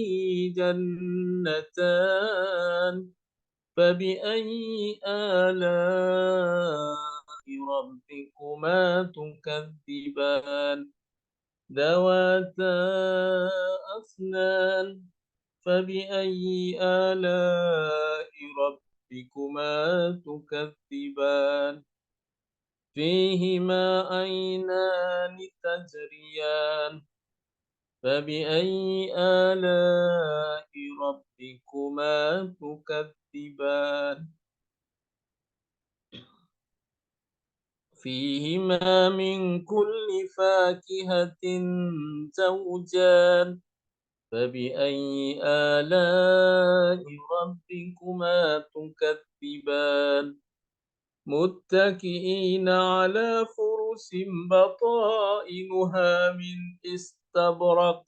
جنتان فبأي آلاء ربكما تكذبان ذواتا أفنان فبأي آلاء ربكما تكذبان فيهما عينان تجريان فبأي آلاء ربكما تكذبان فيهما من كل فاكهة زوجان فبأي آلاء ربكما تكذبان متكئين على فرش بطائنها من استبرق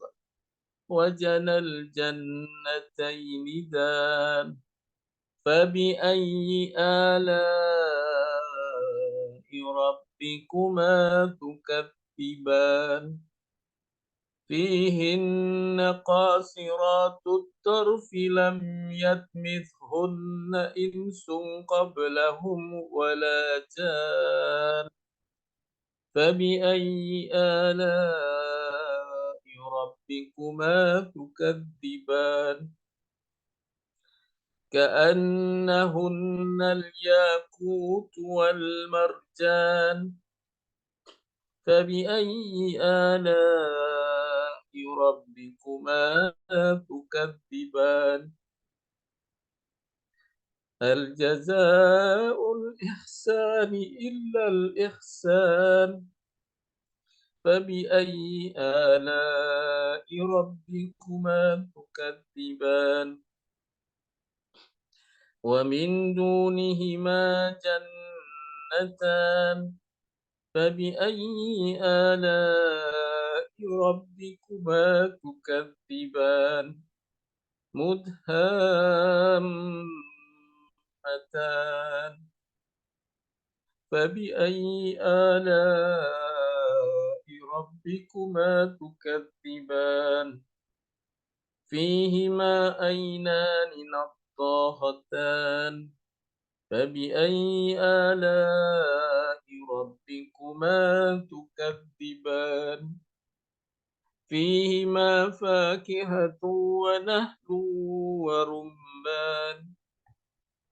وجنى الجنتين دان فبأي آلاء ربكما تكذبان فيهن قاصرات الطرف لم يطمثهن إنس قبلهم ولا جان فبأي آلاء ربكما تكذبان كأنهن الياقوت والمرجان فبأي آلاء ربكما تكذبان هل جزاء الإحسان إلا الإحسان فبأي آلاء ربكما تكذبان ومن دونهما جنتان فبأي آلاء ربكما تكذبان مدهامتان فبأي آلاء ربكما تكذبان فيهما عينان نضاختان فبأي آلاء ربكما تكذبان فيهما فاكهة ونهل ورمان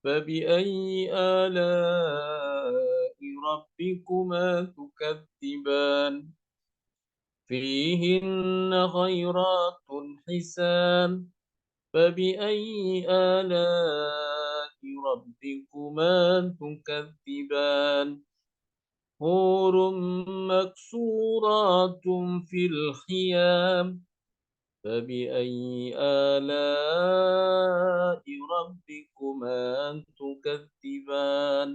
فبأي آلاء ربكما تكذبان فيهن خيرات حسان فبأي آلاء ربكما تكذبان حور مقصورات في الخيام فبأي آلاء ربكما تكذبان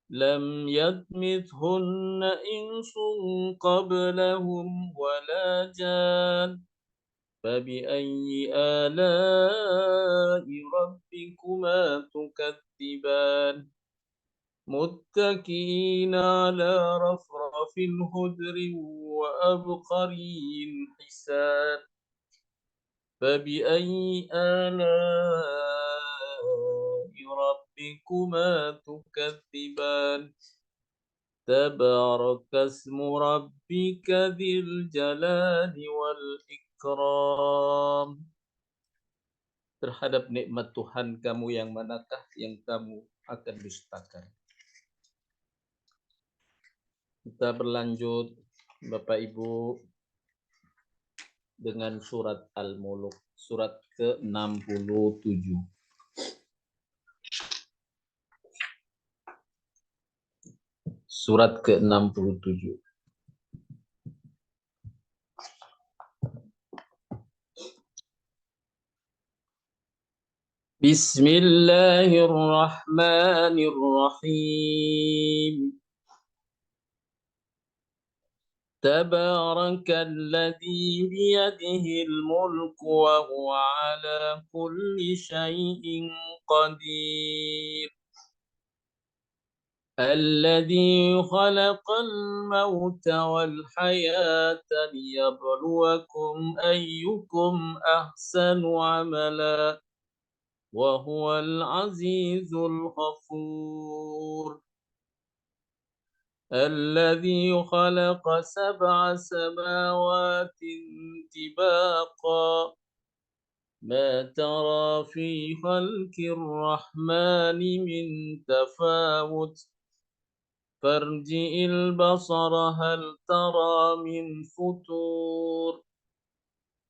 لم يطمثهن إنس قبلهم ولا جان فبأي آلاء ربكما تكذبان متكئين على رفرف خضر وأبقري حسان فبأي آلاء ربكما تكذبان تبارك اسم ربك ذي الجلال والإكرام. Terhadap nikmat Tuhan kamu yang manakah yang kamu akan dustakan? Kita berlanjut Bapak Ibu dengan surat Al-Muluk, surat ke-67. Surat ke-67. Bismillahirrahmanirrahim. تبارك الذي بيده الملك وهو على كل شيء قدير الذي خلق الموت والحياة ليبلوكم أيكم أحسن عملا وهو العزيز الغفور الذي خلق 7 سماوات طباقا ما ترى في خلق الرحمن من تفاوت فارجع البصر هل ترى من فطور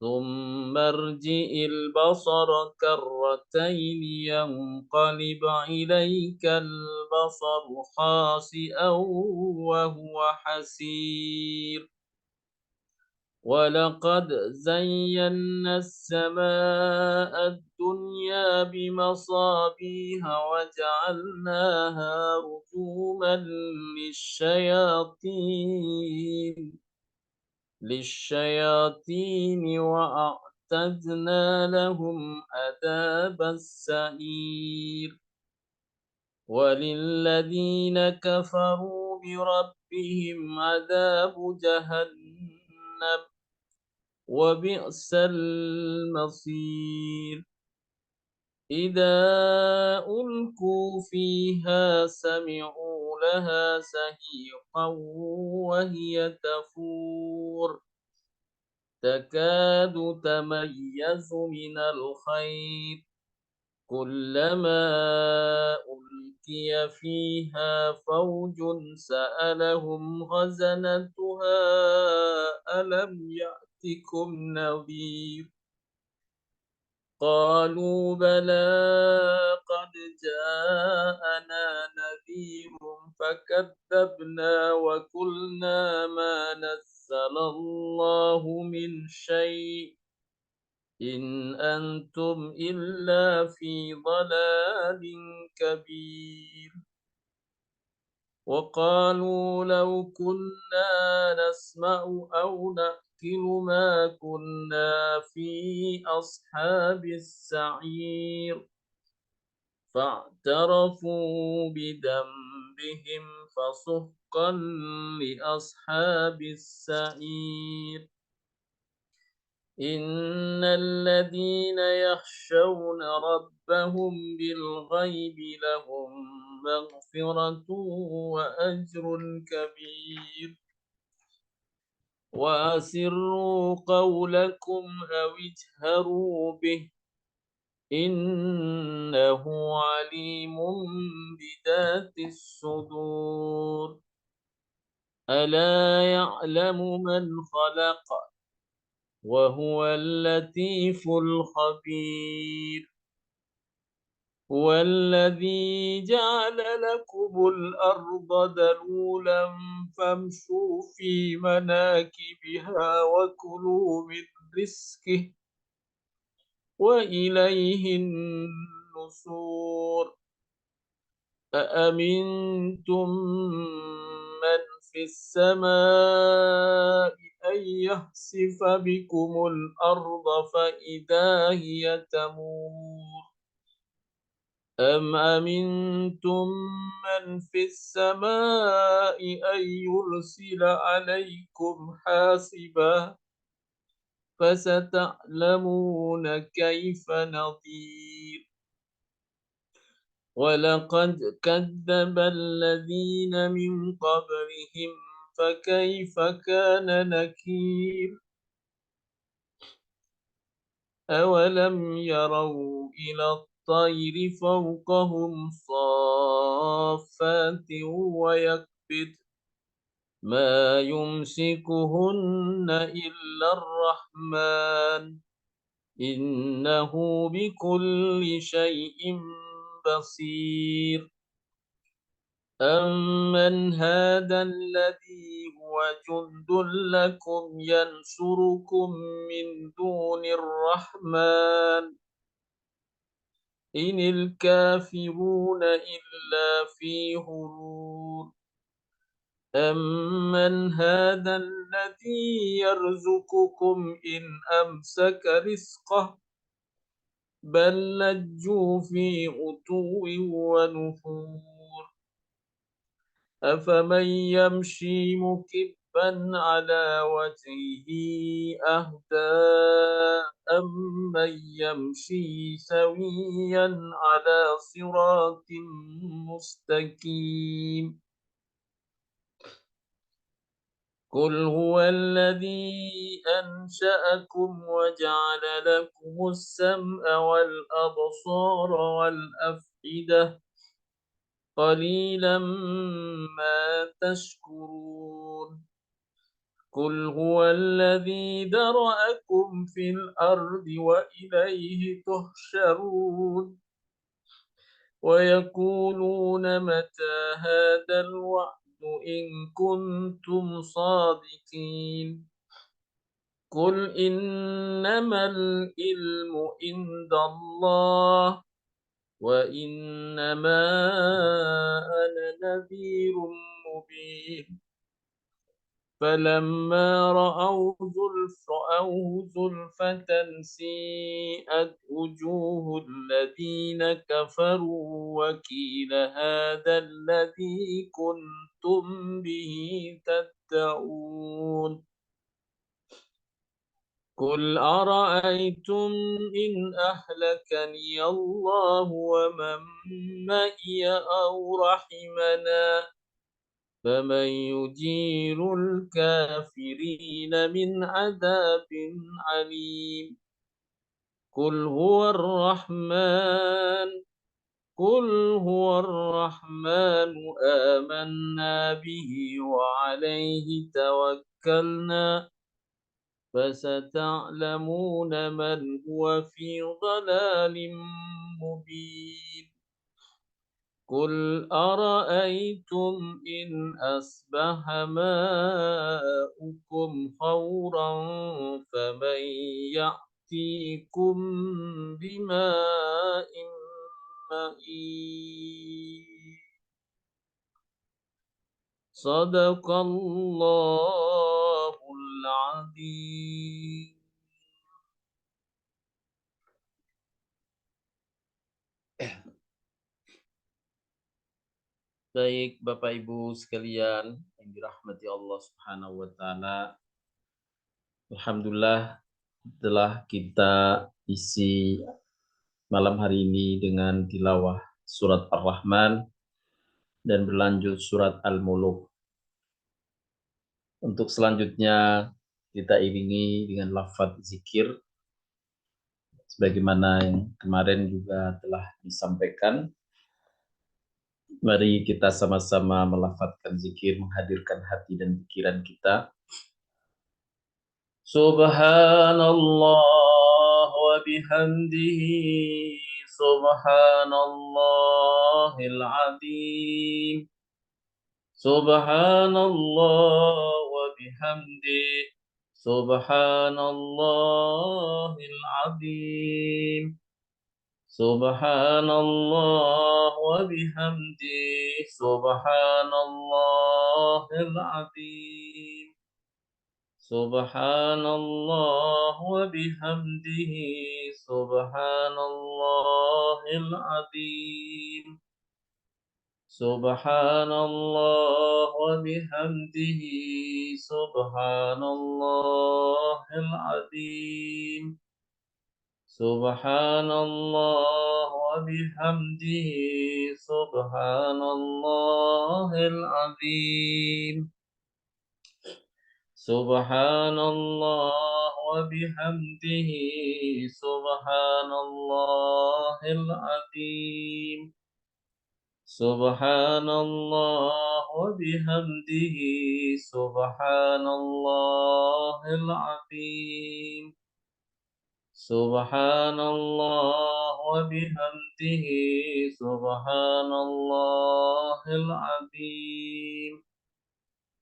ثم ارجع البصر كرتين ينقلب إليك البصر خاسئا وهو حسير ولقد زينا السماء الدنيا بمصابيح وجعلناها رجوما للشياطين وأعتدنا وأعتدنا لهم عذاب السعير وللذين كفروا بربهم عذاب جهنم وبئس المصير إذا ألقوا فيها سمعوا لها شهيقا وهي تفور تكاد تميز من الخير كلما ألقي فيها فوج سألهم خزنتها ألم يأتكم نذير قالوا بلى قد جاءنا نذير فكذبنا وقلنا ما نزل الله من شيء إن أنتم إلا في ضلال كبير وقالوا لو كنا نسمع أو نأكل ما كنا في أصحاب السعير فاعترفوا بذنبهم فسحقا لأصحاب السعير إن الذين يخشون ربهم بالغيب لهم مغفرة وأجر كبير وأسروا قولكم أو اجهروا به إنه عليم بذات الصدور ألا يعلم من خلق وهو اللطيف الخبير هو الذي جعل لكم الأرض ذلولا فامشوا في مناكبها وكلوا من رزقه وإليه النشور أأمنتم من في السماء أن يخسف بكم الأرض فإذا هي تمور أم أمنتم من في السماء أن يرسل عليكم حاصبا فستعلمون كيف نظير ولقد كذب الذين من قبلهم فكيف كان نكير أولم يروا إلى الطير فوقهم صافات ويكبد ما يمسكهن إلا الرحمن إنه بكل شيء بصير أمن هذا الذي هو جند لكم ينصركم من دون الرحمن إن الكافرون إلا في غرور أمن هذا الذي يرزقكم إن أمسك رزقه بل لجوا في عتو ونفور أفمن يمشي مكبا على وجهه أهدى أمن يمشي سويا على صراط مستقيم قل هو الذي أنشأكم وجعل لكم السمع والأبصار والأفئدة قليلا ما تشكرون قل هو الذي ذرأكم في الأرض وإليه تحشرون ويقولون متى هذا الوعد إن كنتم صادقين قل إنما العلم عند الله وإنما أنا نذير مبين فلما رأوه زلفة سيئت وجوه الذين كفروا وقيل هذا الذي كنتم به تدعون قل أرأيتم إن أهلكني الله ومن معي أو رحمنا فمن يجير الكافرين من عذاب عليم قل هو الرحمن آمنا به وعليه توكلنا فستعلمون من هو في ضلال مبين قل أرأيتم إن أصبح ماؤكم غورا فمن يأتيكم بماء معين صدق الله العظيم. Baik, Bapak Ibu sekalian yang dirahmati Allah Subhanahu wa taala. Alhamdulillah telah kita isi malam hari ini dengan tilawah surat Ar-Rahman dan berlanjut surat Al-Muluk. Untuk selanjutnya kita iringi dengan lafaz zikir sebagaimana yang kemarin juga telah disampaikan. Mari kita sama-sama melafazkan zikir, menghadirkan hati dan pikiran kita. Subhanallah wa bihamdihi, subhanallahil azim. Subhanallah wa bihamdihi, subhanallahil azim. Subhanallah wa bihamdihi, subhanallahil azim. Subhanallah wa bihamdihi, subhanallahil azim. Subhanallah wa bihamdihi, subhanallahil azim. Subhanallah wa bihamdihi, subhanallahil azim. Subhanallah wa bihamdihi, subhanallahil azim. Subhanallah wa bihamdihi, subhanallahil azim. Subhanallah wa bihamdihi, subhanallahil azim.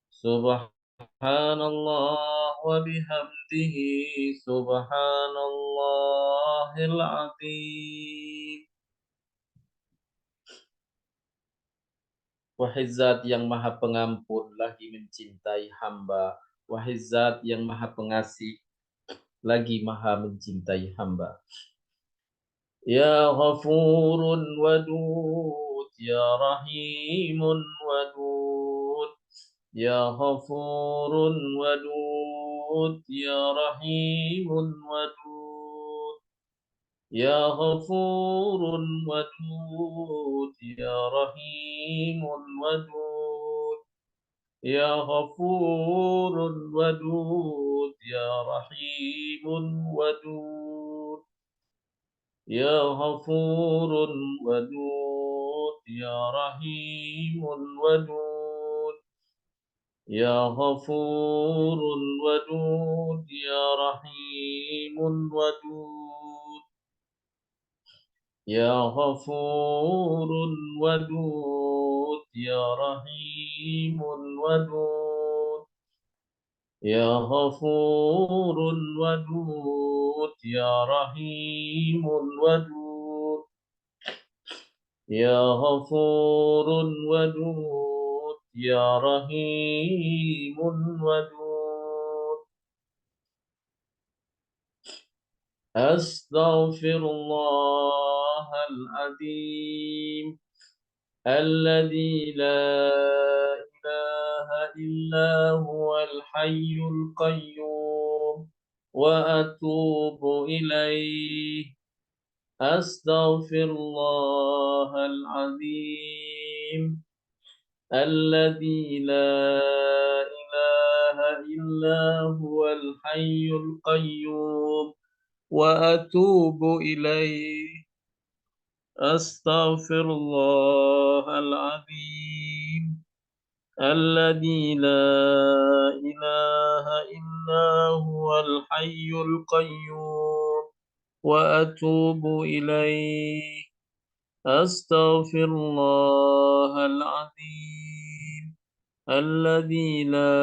Subhanallah wa bihamdihi, subhanallahil azim. Wahai Zat yang Maha Pengampun lagi mencintai hamba, wahai Zat yang Maha Pengasih lagi Maha mencintai hamba. Ya Ghafurun Wadud, Ya Rahimun Wadud, Ya Ghafurun Wadud, Ya Rahimun Wadud, Ya Ghafurun Wadud, Ya Rahimun Wadud, Ya Ghafurun Wadud, Ya Rahimun Wadud, Ya Ghafurun Wadud, Ya Rahimun Wadud, Ya Ghafurun Wadud, Ya Rahimun Wadud, Ya Ghafurun Wadud, Ya Rahimun Wadud, Ya Ghafurun Wadud, Ya Rahimun Wadud, Ya Ghafurun Wadud, يا رحيم ودود. أستغفر الله العظيم الذي لا إله إلا هو الحي القيوم وأتوب إليه. أستغفر الله العظيم الذي لا إله إلا هو الحي القيوم وأتوب إليه. أستغفر الله العظيم الذي لا إله إلا هو الحي القيوم وأتوب إليه. أستغفر الله العظيم الذي لا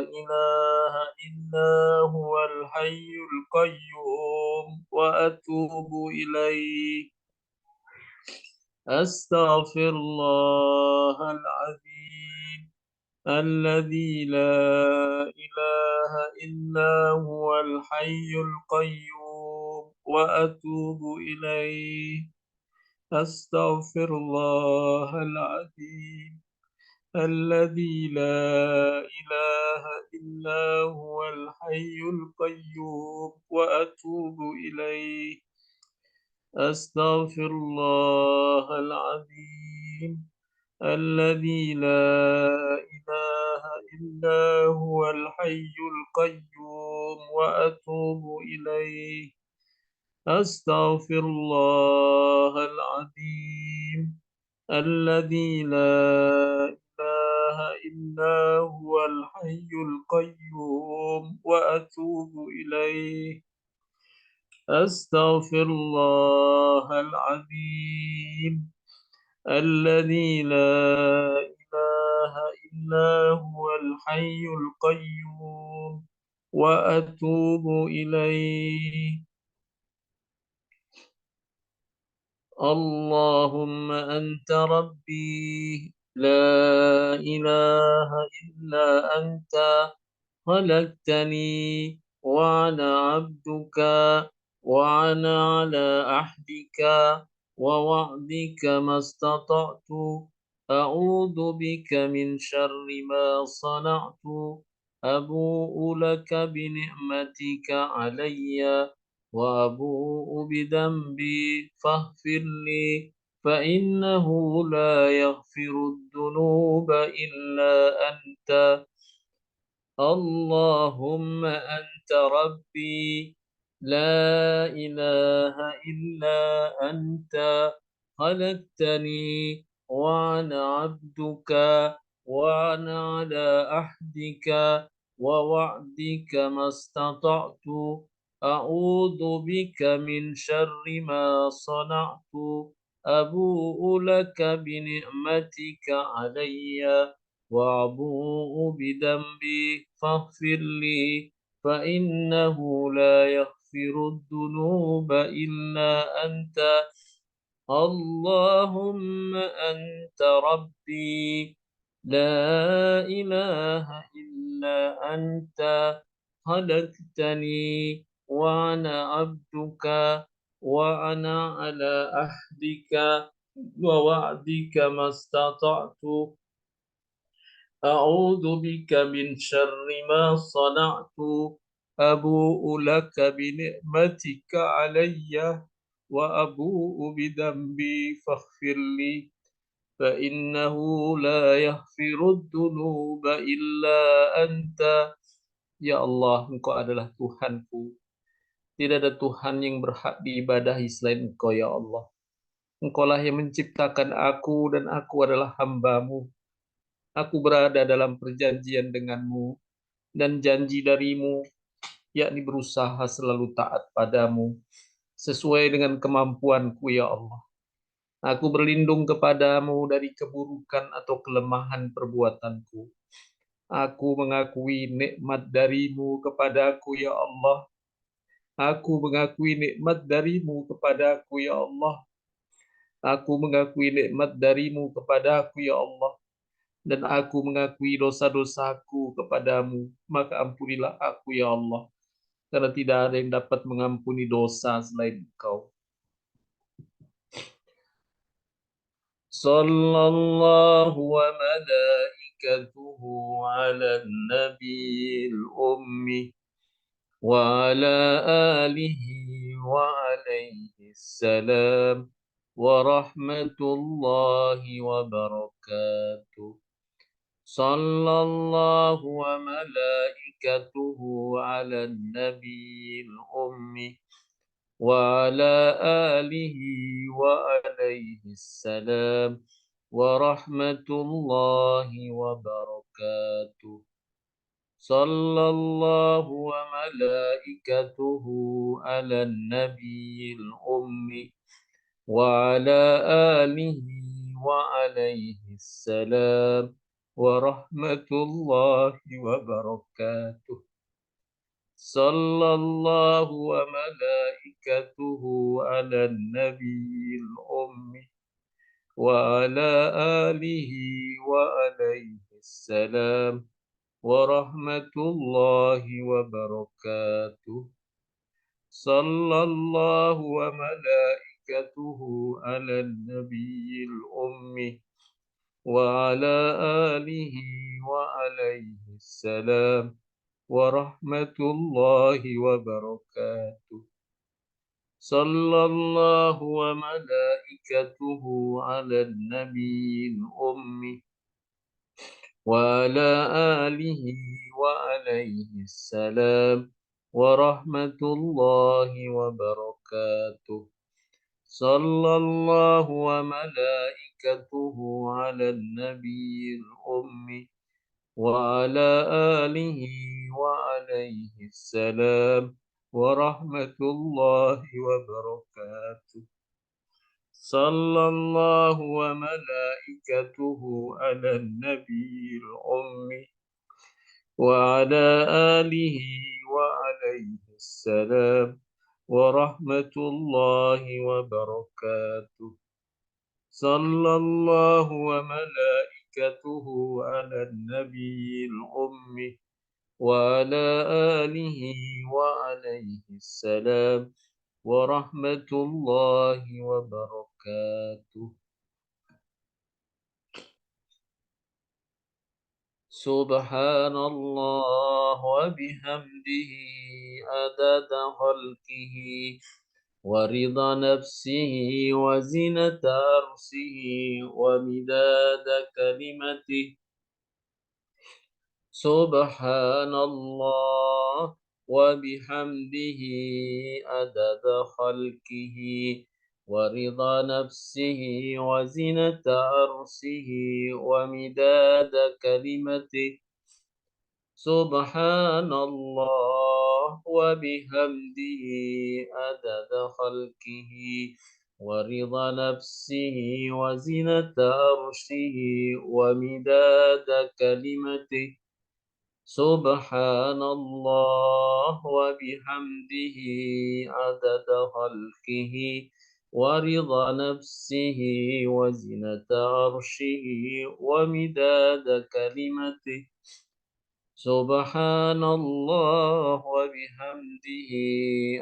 إله إلا هو الحي القيوم وأتوب إليه. أستغفر الله العظيم الذي لا إله إلا هو الحي القيوم وأتوب إليه. أستغفر الله العظيم الذي لا إله إلا هو الحي القيوم وأتوب إليه. أستغفر الله العظيم الذي لا إله إلا هو الحي القيوم وأتوب إليه. أستغفر الله العظيم الذي لا إله إلا هو الحي القيوم وأتوب إليه. أستغفر الله العظيم الذي لا إله إلا هو الحي القيوم وأتوب إليه. اللهم أنت ربي لا إله إلا أنت خلقتني وأنا عبدك وأنا على عهدك ووعدك ما استطعت. أعوذ بك من شر ما صنعت. أبوء لك بنعمتك علي وأبوء بذنبي فاغفر لي، فإنه لا يغفر الذنوب إلا أنت. اللهم أنت ربي لا إله إلا أنت خلقتني وأنا عبدك وأنا على عهدك ووعدك ما استطعت. أعوذ بك من شر ما صنعت. أبوء لك بنعمتك علي وأبوء بذنبي فاغفر لي، فإنه لا يغفر الذنوب إلا أنت. اللهم أنت ربي لا إله إلا أنت خلقتني وأنا عبدك وأنا على عهدك ووعدك ما استطعت. أعوذ بك من شر ما صنعت. أبوء لك بنعمتك علي وأبوء بذنبي فاغفر لي، فإنه لا يغفر الذنوب إلا أنت. Ya Allah, Engkau adalah Tuhanku. Tidak ada Tuhan yang berhak diibadahi selain Engkau, ya Allah. Engkaulah yang menciptakan aku dan aku adalah hamba-Mu. Aku berada dalam perjanjian denganmu dan janji darimu, yakni berusaha selalu taat padamu, sesuai dengan kemampuanku ya Allah. Aku berlindung kepadamu dari keburukan atau kelemahan perbuatanku. Aku mengakui nikmat darimu kepadaku ya Allah. Aku mengakui nikmat darimu kepadaku ya Allah. Aku mengakui nikmat darimu kepadaku ya Allah. dan aku mengakui dosa-dosaku kepadamu, maka ampunilah aku ya Allah, karena tidak ada yang dapat mengampuni dosa selain Engkau. Sallallahu wa malaikatuhu ala nabiyil ummi wa ala alihi wa alaihi salam wa rahmatullahi wa barakatuh. Sallallahu wa malaikatuhu ala nabiyil ummi وعلى آله وعليه السلام ورحمة الله وبركاته صلى الله وملائكته على النبي الأمي وعلى آله وعليه السلام ورحمة الله وبركاته صلى الله وملائكته على النبي الأمي وعلى آله وعليه السلام ورحمة الله وبركاته صلى الله وملائكته على النبي الأمي وعلى آله وعليه السلام ورحمة الله وبركاته صلى الله وملائكته على النبي الأمي وعلى آله وعليه السلام ورحمة الله وبركاته صلى الله وملائكته على النبي الأمي وعلى آله وعليه السلام ورحمة الله وبركاته صلى الله وملائكته على النبي الأمي وعلى آله وعليه السلام ورحمة الله وبركاته صلى الله وملائكته على النبي الأمي وعلى آله وعليه السلام ورحمة الله وبركاته سبحان الله وبحمده عدد خلقه ورضا نفسه وزنة عرشه ومداد كلمته سبحان الله وبحمده عدد خلقه ورضا نفسه وزنة عرشه ومداد كلمته سبحان الله وبحمده عدد خلقه ورضا نفسه وزنة عرشه ومداد كلمته سبحان الله وبحمده عدد خلقه ورضا نفسه وزنة عرشه ومداد كلمته سبحان الله وبحمده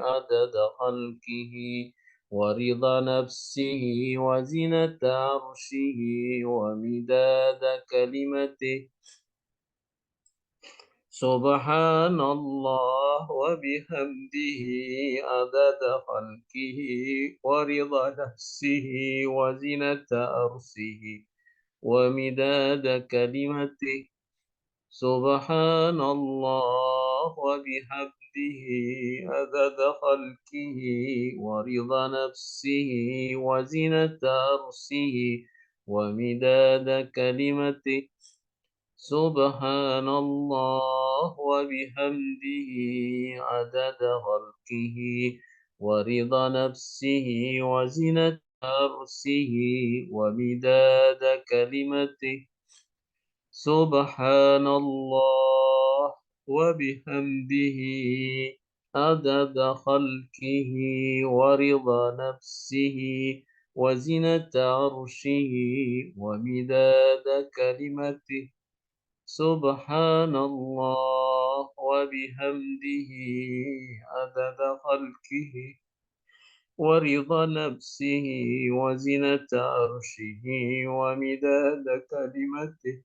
عدد خلقه ورضا نفسه وزنة عرشه ومداد كلمته سبحان الله وبحمده عدد خلقه ورضا نفسه وزنة عرشه ومداد كلمته سبحان الله وبحمده عدد خلقه ورضا نفسه وزنة عرشه ومداد كلمته سبحان الله وبحمده عدد خلقه ورضا نفسه وزنة عرشه ومداد كلمته سبحان الله وبحمده عدد خلقه ورضا نفسه وزنة عرشه ومداد كلمته سبحان الله وبحمده عدد خلقه ورضا نفسه وزنة عرشه ومداد كلمته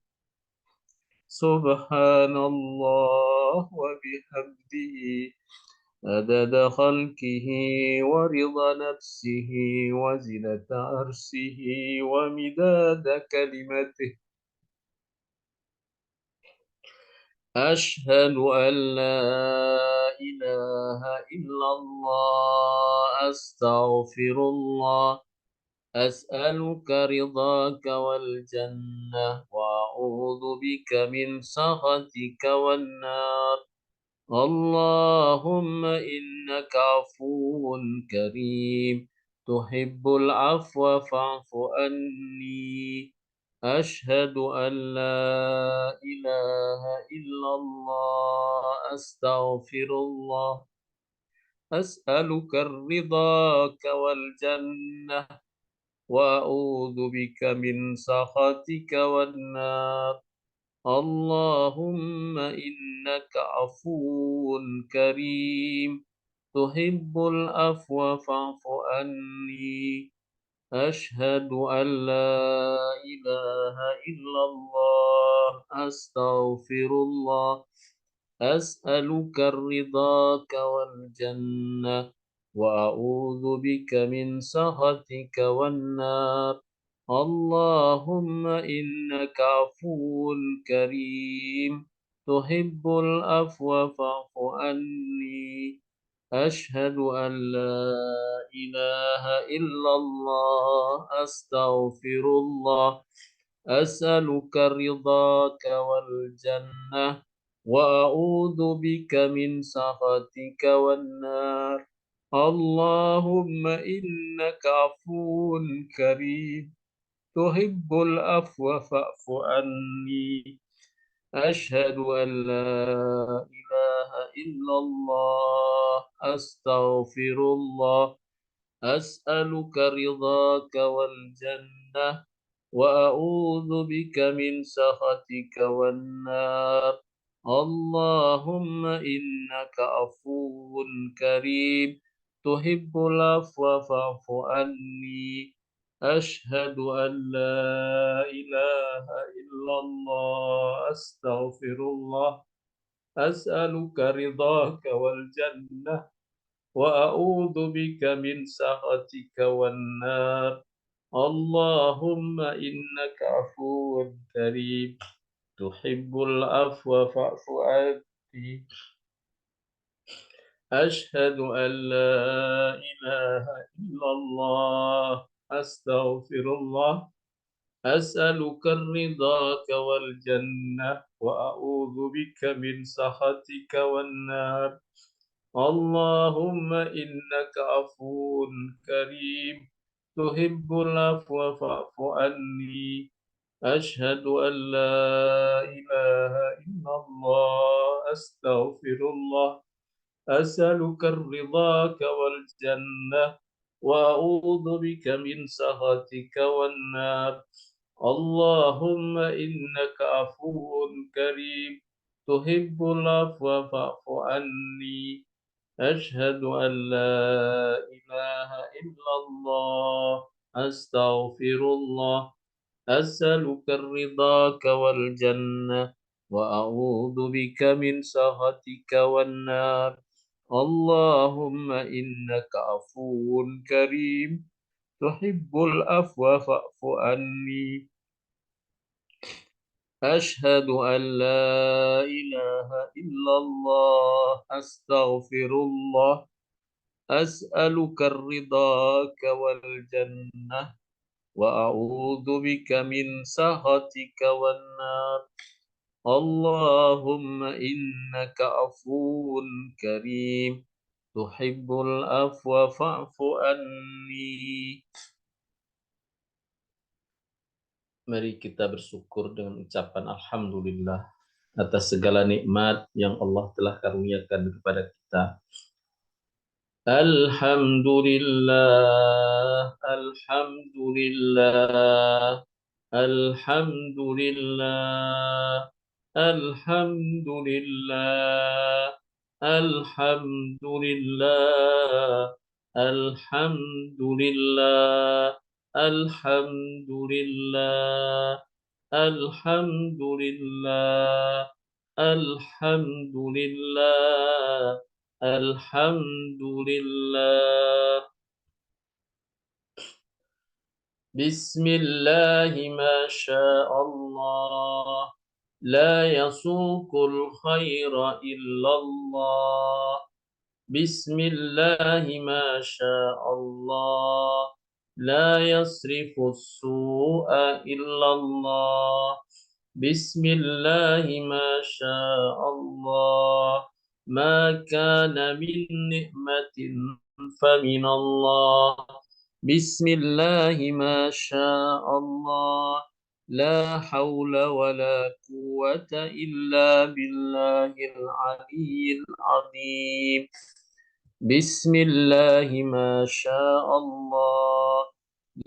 سبحان الله وبحمده عدد خلقه ورضا نفسه وزنة عرشه ومداد كلمته أشهد أن لا إله إلا الله أستغفر الله أسألك رضاك والجنة وأعوذ بك من سخطك والنار اللهم إنك عفو كريم تحب العفو فاعف عني أشهد أن لا إله إلا الله أستغفر الله أسألك رضاك والجنة وأعوذ بك من سخطك والنار اللهم إنك عفو كريم تحب العفو فاعف عني أشهد أن لا إله إلا الله أستغفر الله أسألك رضاك والجنة وأعوذ بك من سخطك والنار اللهم إنك عفو كريم تحب العفو فاعف عني أشهد أن لا إله إلا الله أستغفر الله أسألك رضاك والجنة وأعوذ بك من سخطك والنار اللهم إنك عفو كريم تحب العفو فاعف عني أشهد أن لا إله إلا الله أستغفر الله أسألك رضاك والجنة وأعوذ بك من سخطك والنار اللهم إنك عفو كريم تحب العفو فاعف عني أشهد أن لا إله إلا الله أستغفر الله أسألك رضاك والجنة وأعوذ بك من سخطك والنار اللهم إنك عفو كريم تحب العفو فاعف عني أشهد أن لا إله إلا الله أستغفر الله أسألك رضاك والجنة وأعوذ بك من سخطك والنار اللهم إنك عفو كريم تحب العفو فاعف عني أشهد أن لا إله إلا الله أستغفر الله أسألك رضاك والجنة وأعوذ بك من سخطك والنار اللهم إنك عفو كريم تحب العفو فاعف عني أشهد أن لا إله إلا الله أستغفر الله أسألك رضاك والجنة وأعوذ بك من سخطك والنار اللهم إنك عفو كريم تحب العفو فاعف عني أشهد أن لا إله إلا الله أستغفر الله أسألك رضاك والجنة وأعوذ بك من سخطك والنار اللهم إنك عفو كريم تحب العفو فاعف عني. Mari kita bersyukur dengan ucapan Alhamdulillah atas segala nikmat yang Allah telah karuniakan kepada kita. الحمد لله الحمد لله الحمد لله الحمد لله الحمد لله الحمد لله الحمد لله الحمد لله الحمد لله الحمد لله. بسم الله ما شاء الله، لا يسوق الخير إلا الله. بسم الله ما شاء الله، لا يصرف السوء إلا الله. بسم الله ما شاء الله، ما كان من نعمة فمن الله. بسم الله ما شاء الله، لا حول ولا قوة إلا بالله العلي العظيم. بسم الله ما شاء الله،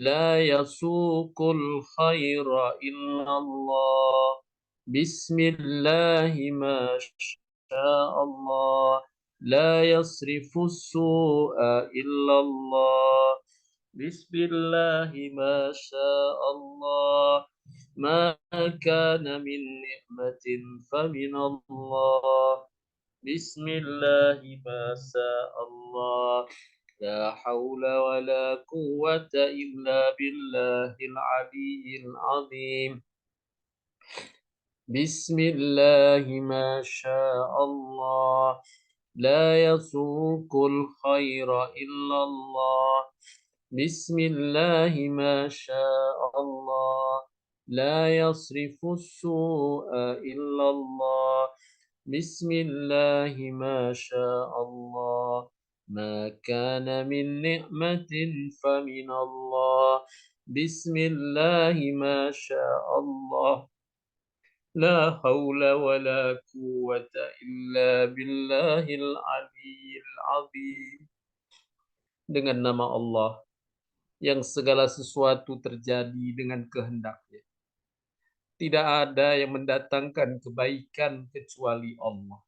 لا يسوق الخير إلا الله. بسم الله ما شاء الله، لا يصرف السوء إلا الله. بسم الله ما شاء الله، ما كان من نعمة فمن الله. بسم الله ما شاء الله، لا حول ولا قوة إلا بالله العلي العظيم. بسم الله ما شاء الله، لا يسوق الخير إلا الله. بسم الله ما شاء الله، لا يصرف السوء إلا الله. بسم الله ما شاء الله، ما كان من نعمة فمن الله. بسم الله ما شاء الله، لا حول ولا قوة إلا بالله العلي العظيم. Dengan nama Allah yang segala sesuatu terjadi dengan kehendak-Nya. Tidak ada yang mendatangkan kebaikan kecuali Allah.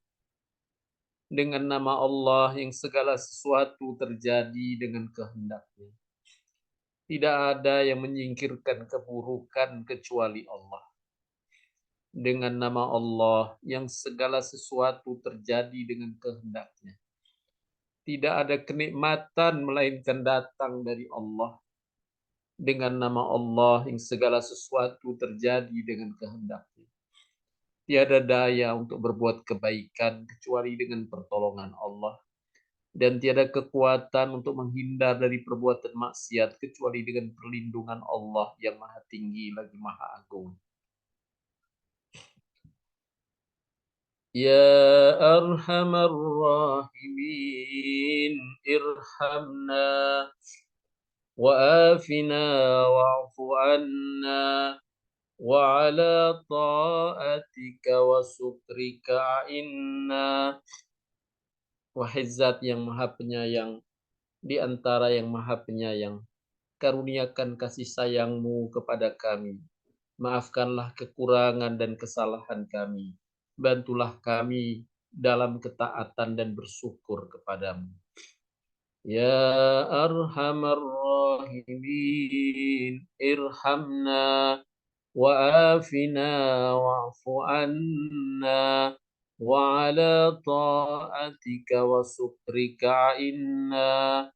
Dengan nama Allah yang segala sesuatu terjadi dengan kehendak-Nya. Tidak ada yang menyingkirkan keburukan kecuali Allah. Dengan nama Allah yang segala sesuatu terjadi dengan kehendak-Nya. Tidak ada kenikmatan melainkan datang dari Allah. Dengan nama Allah yang segala sesuatu terjadi dengan kehendak-Nya. Tiada daya untuk berbuat kebaikan kecuali dengan pertolongan Allah. Dan tiada kekuatan untuk menghindar dari perbuatan maksiat kecuali dengan perlindungan Allah yang maha tinggi lagi maha agung. Ya arhamar rahimin, irhamna wa'afina wa'fu anna وعلى طاعتك وsyukrika inna. Wahai Zat yang Maha Penyayang, di antara yang Maha Penyayang, karuniakan kasih sayang-Mu kepada kami. Maafkanlah kekurangan dan kesalahan kami. Bantulah kami dalam ketaatan dan bersyukur kepadamu. Ya Arhamar Rahimin, irhamna وآفنا واعف عنا وعلى طاعتك وشكرك عنا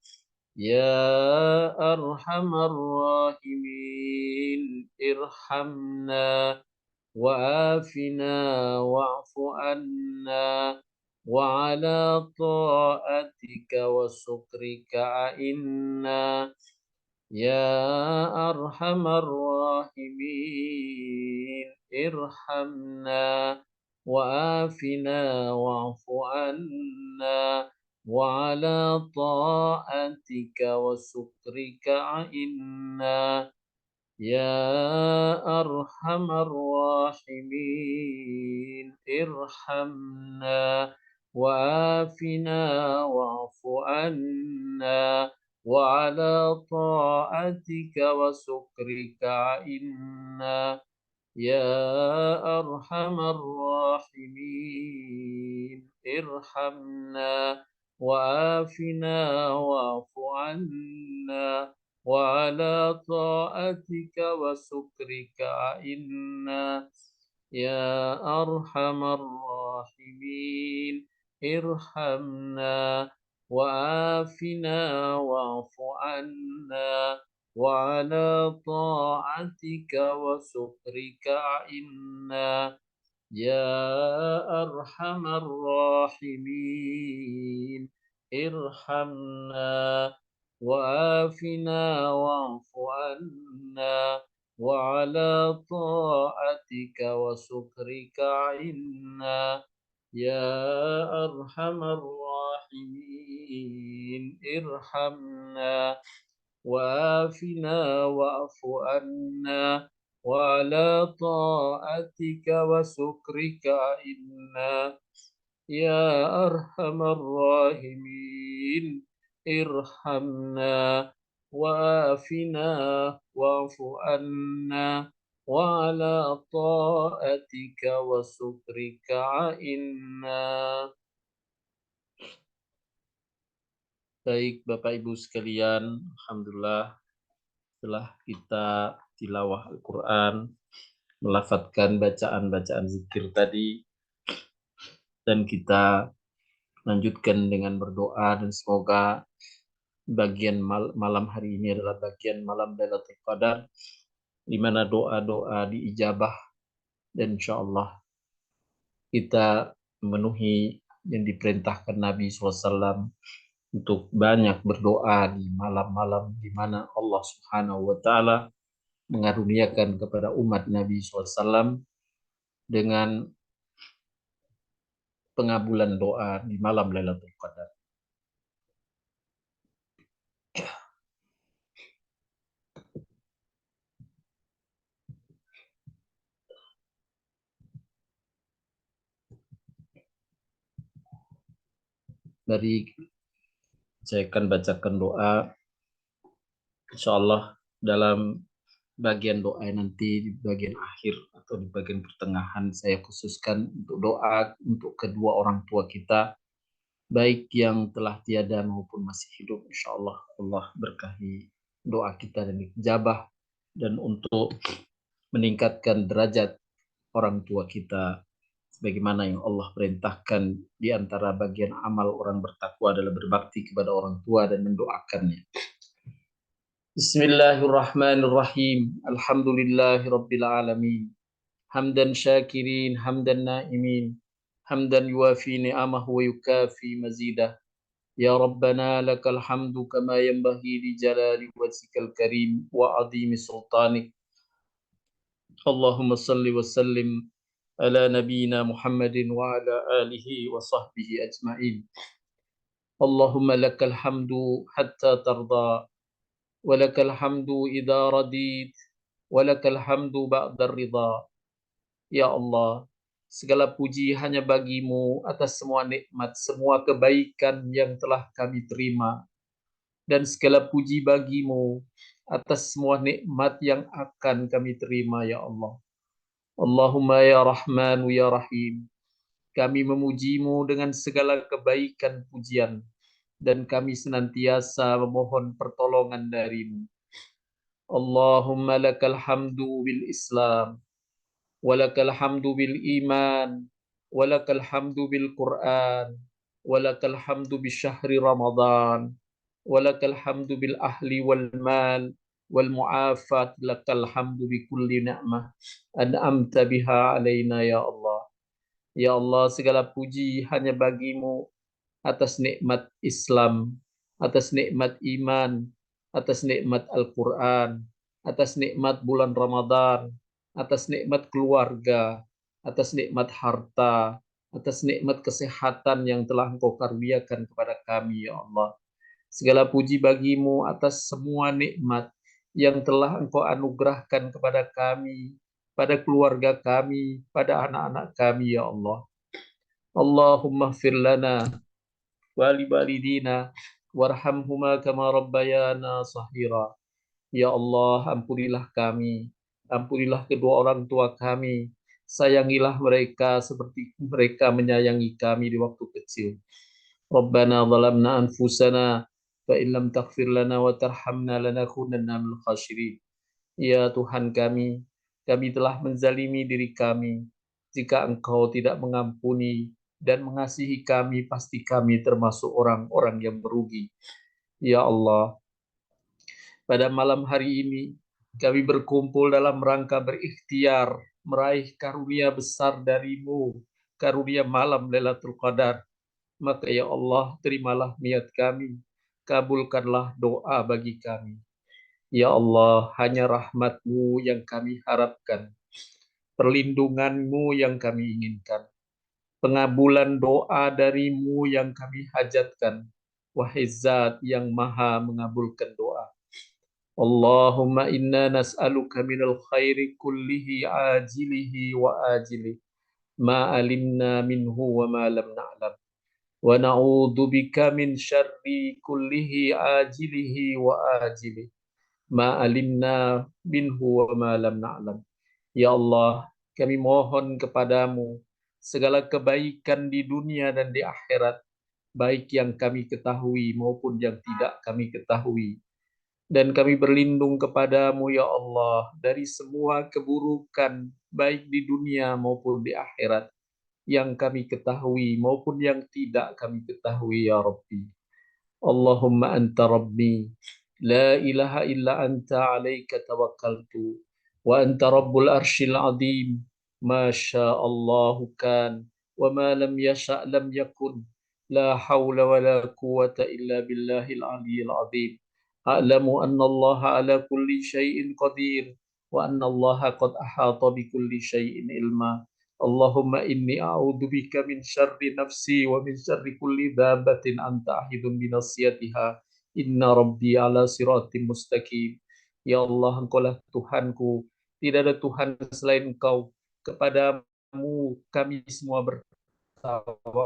يا أرحم الراحمين ارحمنا وآفنا واعف عنا وعلى طاعتك وشكرك عنا يا أرحم الراحمين ارحمنا وآفنا واعف عنا وعلى طاعتك وشكرك عنا يا أرحم الراحمين ارحمنا وعافنا واعف عنا وعلى طاعتك وشكرك عنا يا أرحم الراحمين ارحمنا وعافنا واعف عنا وعلى طاعتك وشكرك عنا يا أرحم الراحمين ارحمنا وعافنا واعف عنا وعلى طاعتك وشكرك عنا يا أرحم الراحمين ارحمنا وعافنا واعف عنا وعلى طاعتك وشكرك عنا يا أرحم الراحمين ارحمنا وعافنا واعف عنا وعلى طاعتك وشكرك عنا يا أرحم الراحمين ارحمنا وعافنا واعف عنا وعلى طاعتك وشكرك عنا. Baik Bapak Ibu sekalian, Alhamdulillah setelah kita tilawah Al-Quran, melafadzkan bacaan-bacaan zikir tadi, dan kita lanjutkan dengan berdoa, dan semoga bagian malam hari ini adalah bagian malam Lailatul Qadar, di mana doa-doa diijabah, dan insya Allah kita memenuhi yang diperintahkan Nabi SAW untuk banyak berdoa di malam-malam di mana Allah Subhanahu wa Ta'ala mengaruniakan kepada umat Nabi SAW dengan pengabulan doa di malam Lailatul Qadar. Dari saya akan bacakan doa, insya Allah dalam bagian doa nanti di bagian akhir atau di bagian pertengahan saya khususkan untuk doa untuk kedua orang tua kita, baik yang telah tiada maupun masih hidup. Insya Allah Allah berkahi doa kita dan dijabah, dan untuk meningkatkan derajat orang tua kita sebagaimana yang Allah perintahkan. Di antara bagian amal orang bertakwa adalah berbakti kepada orang tua dan mendoakannya. Bismillahirrahmanirrahim. Alhamdulillahirabbil alamin. Hamdan syakirin, hamdan naimin, hamdan yuafi ni'amahu wa yukafi mazidah. Ya Rabbana lakal hamdu kama yanbaghi li jalali wajhikal karim wa azimi sultanik. Allahumma salli wa sallim ala nabiyyina Muhammadin wa ala alihi wa sahbihi ajma'in. Allahumma lakal hamdu hatta tarda wa lakal hamdu idza radit wa lakal hamdu ba'da ridha. Ya Allah, segala puji hanya bagimu atas semua nikmat, semua kebaikan yang telah kami terima, dan segala puji bagimu atas semua nikmat yang akan kami terima, ya Allah. Allahumma ya Rahmanu ya Rahim, kami memujimu dengan segala kebaikan pujian, dan kami senantiasa memohon pertolongan darimu. Allahumma lakal hamdu bil Islam, walakal hamdu bil iman, walakal hamdu bil Quran, walakal hamdu bi syahri Ramadan, walakal hamdu bil ahli wal mal wal mu'afat, lakal hamdu bi kulli ni'mah an'amta biha alaina ya Allah. Ya Allah, segala puji hanya bagimu atas nikmat Islam, atas nikmat iman, atas nikmat Al-Quran, atas nikmat bulan Ramadan, atas nikmat keluarga, atas nikmat harta, atas nikmat kesehatan yang telah Engkau karuniakan kepada kami, ya Allah. Segala puji bagimu atas semua nikmat yang telah Engkau anugerahkan kepada kami, pada keluarga kami, pada anak-anak kami, ya Allah. Allahumma ighfir lana wa li walidina warhamhuma kama rabbayana shahira. Ya Allah, ampunilah kami, ampunilah kedua orang tua kami, sayangilah mereka seperti mereka menyayangi kami di waktu kecil. Rabbana zalamna anfusana fa in lam taghfir lana wa tarhamna lanakunanna minal khasirin. Ya Tuhan kami telah menzalimi diri kami. Jika Engkau tidak mengampuni dan mengasihi kami, pasti kami termasuk orang-orang yang merugi. Ya Allah, pada malam hari ini, kami berkumpul dalam rangka berikhtiar, meraih karunia besar dari-Mu, karunia malam Lailatul Qadar. Maka ya Allah, terimalah niat kami, kabulkanlah doa bagi kami. Ya Allah, hanya rahmat-Mu yang kami harapkan, perlindungan-Mu yang kami inginkan, pengabulan doa dari-Mu yang kami hajatkan. Wahai Zat yang maha mengabulkan doa. Allahumma inna nas'aluka minal khairi kullihi ajilihi wa ajilihi ma alimna minhu wa ma lam na'lam wa na'udzu bika min syarri kullihi ajilihi wa ajilihi ma alimna minhu wa ma lam na'lam. Ya Allah, kami mohon kepadamu segala kebaikan di dunia dan di akhirat, baik yang kami ketahui maupun yang tidak kami ketahui. Dan kami berlindung kepadamu ya Allah dari semua keburukan baik di dunia maupun di akhirat yang kami ketahui maupun yang tidak kami ketahui ya Rabbi. Allahumma anta Rabbi la ilaha illa anta alaika tawakkaltu wa anta rabbul arshil azim ma syaa Allahu kan wa ma lam yasha' lam yakun la hawla wa la quwwata illa billahil aliyyil azim. A'lamu anna Allah ala kulli syai'in qadir wa anna Allah qad ahata bi kulli syai'in ilma. Allahumma inni a'udzubika min syarri nafsi wa min syarri kulli dabbatin anta ahidun bi nasiyatiha. Inna rabbi ala siratim mustaqim. Ya Allah, Engkaulah Tuhanku, tidak ada Tuhan selain Engkau. Kepadamu kami semua bertawakal.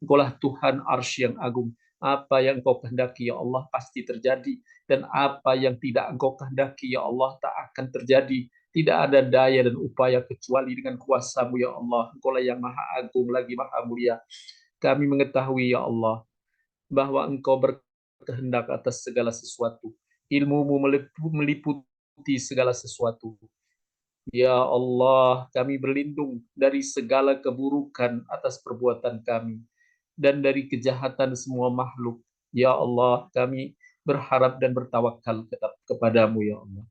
Engkaulah Tuhan arsy yang agung. Apa yang Engkau kehendaki ya Allah pasti terjadi, dan apa yang tidak Engkau kehendaki ya Allah tak akan terjadi. Tidak ada daya dan upaya kecuali dengan kuasa-Mu ya Allah. Engkaulah yang maha agung lagi maha mulia. Kami mengetahui ya Allah bahwa Engkau berkehendak atas segala sesuatu. Ilmu-Mu meliputi segala sesuatu. Ya Allah, kami berlindung dari segala keburukan atas perbuatan kami dan dari kejahatan semua makhluk. Ya Allah, kami berharap dan bertawakal kepadamu ya Allah.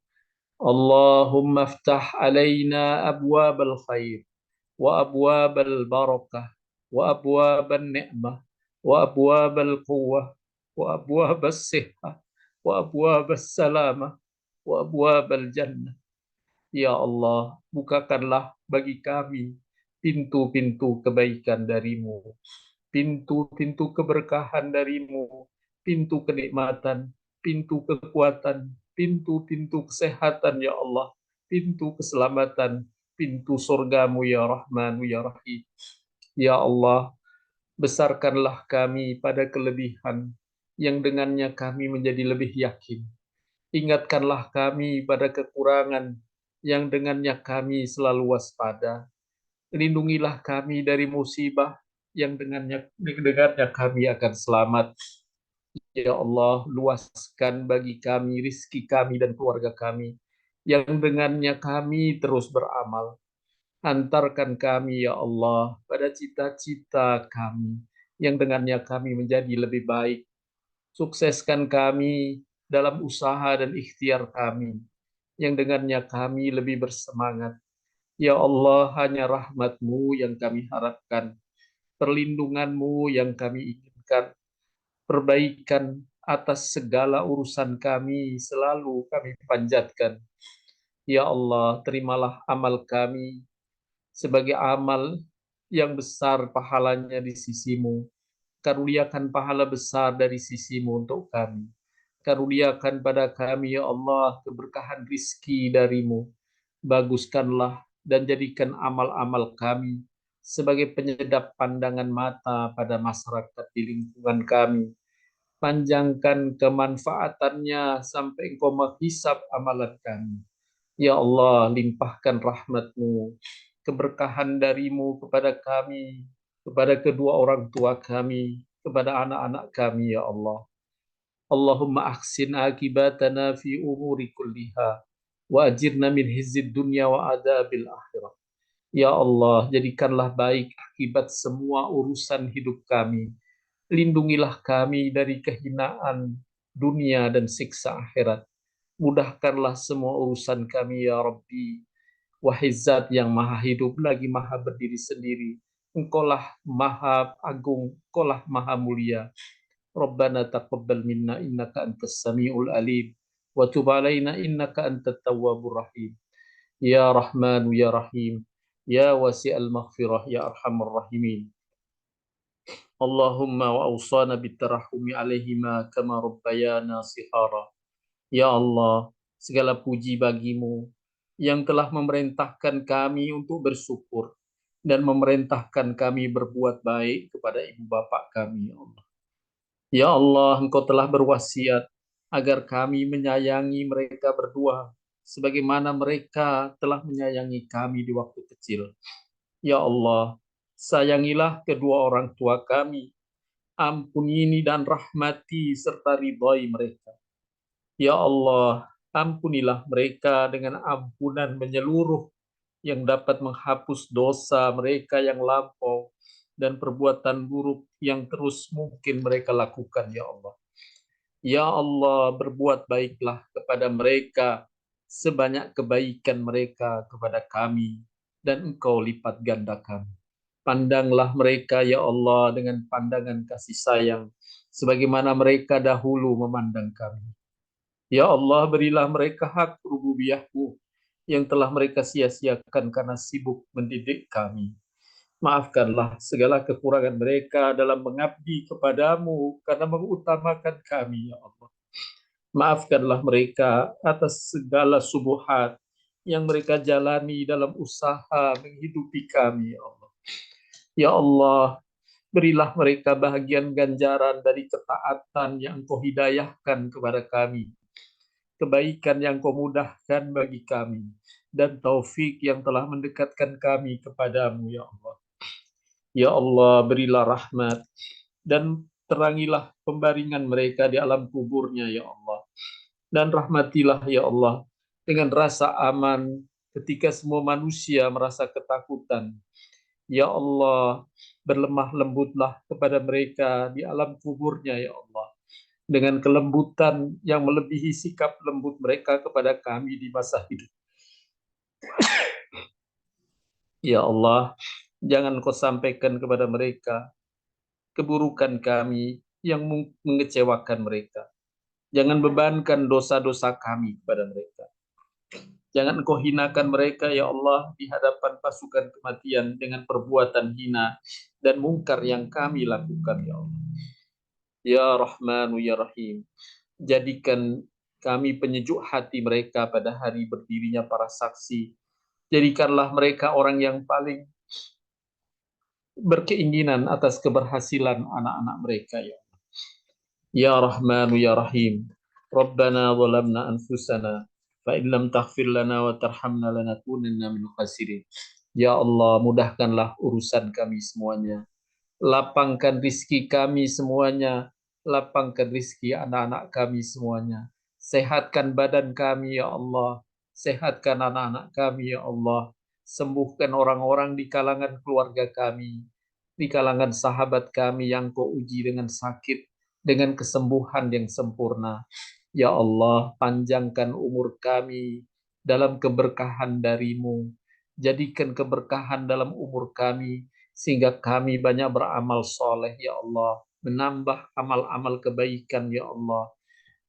Allahumma ftah alaina abwabal khair wa abwabal barakah wa abwabal ni'mah wa abwabal quwwah wa abwabas sihah wa abwabas salamah wa abwabal jannah. Ya Allah, bukakanlah bagi kami pintu-pintu kebaikan dari-Mu, pintu-pintu keberkahan dari-Mu, pintu kenikmatan, pintu kekuatan, pintu-pintu kesehatan ya Allah, pintu keselamatan, pintu surga-Mu ya Rahman ya Rahim. Ya Allah, besarkanlah kami pada kelebihan yang dengannya kami menjadi lebih yakin. Ingatkanlah kami pada kekurangan yang dengannya kami selalu waspada. Lindungilah kami dari musibah yang dengannya kami akan selamat. Ya Allah, luaskan bagi kami rizki kami dan keluarga kami yang dengannya kami terus beramal. Antarkan kami ya Allah pada cita-cita kami yang dengannya kami menjadi lebih baik. Sukseskan kami dalam usaha dan ikhtiar kami yang dengannya kami lebih bersemangat. Ya Allah, hanya rahmat-Mu yang kami harapkan, perlindungan-Mu yang kami inginkan, perbaikan atas segala urusan kami selalu kami panjatkan. Ya Allah, terimalah amal kami sebagai amal yang besar pahalanya di sisi-Mu. Karuniakan pahala besar dari sisi-Mu untuk kami. Karuniakan pada kami, ya Allah, keberkahan rizki dari-Mu. Baguskanlah dan jadikan amal-amal kami sebagai penyedap pandangan mata pada masyarakat di lingkungan kami. Panjangkan kemanfaatannya sampai Engkau menghisap amalan kami. Ya Allah, limpahkan rahmat-Mu, keberkahan dari-Mu kepada kami, kepada kedua orang tua kami, kepada anak-anak kami, ya Allah. Allahumma ahsin akibatana fi umuri kulliha, wa ajirna min hizzid dunya wa adabil akhirah. Ya Allah, jadikanlah baik akibat semua urusan hidup kami. Lindungilah kami dari kehinaan dunia dan siksa akhirat. Mudahkanlah semua urusan kami, ya Rabbi. Wahai Zat yang maha hidup lagi maha berdiri sendiri. Engkaulah maha agung, engkaulah maha mulia. Rabbana taqabbal minna innaka antas samiul alim. Wa tub alaina innaka antat tawwabur rahim. Ya Rahman, Ya Rahim. Ya wasi'al maghfirah, Ya arhamar rahimin. Allahumma wa awsana bitarahumi alaihima kama rabbayana sihara. Ya Allah, segala puji bagimu yang telah memerintahkan kami untuk bersyukur dan memerintahkan kami berbuat baik kepada ibu bapak kami, ya Allah. Ya Allah, Engkau telah berwasiat agar kami menyayangi mereka berdua sebagaimana mereka telah menyayangi kami di waktu kecil. Ya Allah, sayangilah kedua orang tua kami, ampuni dan rahmati serta ridhoi mereka. Ya Allah, ampunilah mereka dengan ampunan menyeluruh yang dapat menghapus dosa mereka yang lampau dan perbuatan buruk yang terus mungkin mereka lakukan, ya Allah. Ya Allah, berbuat baiklah kepada mereka sebanyak kebaikan mereka kepada kami, dan Engkau lipat gandakan. Pandanglah mereka, ya Allah, dengan pandangan kasih sayang, sebagaimana mereka dahulu memandang kami. Ya Allah, berilah mereka hak rububiyah-Mu yang telah mereka sia-siakan karena sibuk mendidik kami. Maafkanlah segala kekurangan mereka dalam mengabdi kepadamu karena mengutamakan kami, ya Allah. Maafkanlah mereka atas segala subuhat yang mereka jalani dalam usaha menghidupi kami, ya Allah. Ya Allah, berilah mereka bahagian ganjaran dari ketaatan yang Kau hidayahkan kepada kami, kebaikan yang Kau mudahkan bagi kami, dan taufik yang telah mendekatkan kami kepadamu, ya Allah. Ya Allah, berilah rahmat dan terangilah pembaringan mereka di alam kuburnya, ya Allah. Dan rahmatilah, ya Allah, dengan rasa aman ketika semua manusia merasa ketakutan. Ya Allah, berlemah lembutlah kepada mereka di alam kuburnya, ya Allah, dengan kelembutan yang melebihi sikap lembut mereka kepada kami di masa hidup. Ya Allah, jangan Kau sampaikan kepada mereka keburukan kami yang mengecewakan mereka. Jangan bebankan dosa-dosa kami kepada mereka. Jangan Engkau hinakan mereka, ya Allah, di hadapan pasukan kematian dengan perbuatan hina dan mungkar yang kami lakukan, ya Allah. Ya Rahmanu, Ya Rahim, jadikan kami penyejuk hati mereka pada hari berdirinya para saksi. Jadikanlah mereka orang yang paling berkeinginan atas keberhasilan anak-anak mereka, ya Allah. Ya Rahmanu, Ya Rahim, Rabbana zalamna anfusana fa in lam taghfir lana wa tarhamna lanakunanna minal khasirin. Ya Allah, mudahkanlah urusan kami semuanya. Lapangkan rizki kami semuanya. Lapangkan rizki anak-anak kami semuanya. Sehatkan badan kami, ya Allah. Sehatkan anak-anak kami, ya Allah. Sembuhkan orang-orang di kalangan keluarga kami, di kalangan sahabat kami yang Kau uji dengan sakit, dengan kesembuhan yang sempurna. Ya Allah, panjangkan umur kami dalam keberkahan dari-Mu. Jadikan keberkahan dalam umur kami, sehingga kami banyak beramal soleh, ya Allah. Menambah amal-amal kebaikan, ya Allah.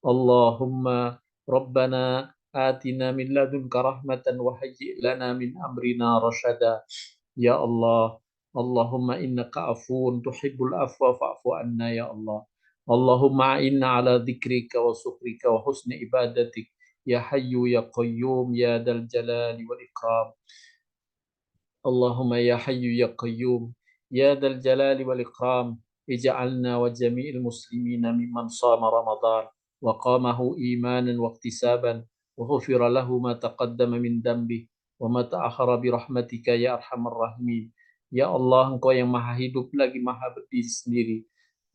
Allahumma Rabbana atina min ladunka rahmatan wa hayyi' lana min amrina rasyada. Ya Allah, Allahumma innaka afuun tuhibbul afwa fa'fu anna, ya Allah. Allahumma inna ala dzikrika wa syukrika wa husni ibadatik, ya hayyu ya qayyum ya dal jalali wal ikram. Allahumma ya hayyu ya qayyum ya dzal jalali wal ikram ij'alna wa jami'il muslimina mimman shama Ramadan wa qamahu imanan wa ihtisaban wa ghufira lahu ma taqaddama min dambi wa ma ta'akhkhara bi rahmatika ya arhamar rahimin. Ya Allah, Engkau yang maha hidup lagi maha berdiri sendiri,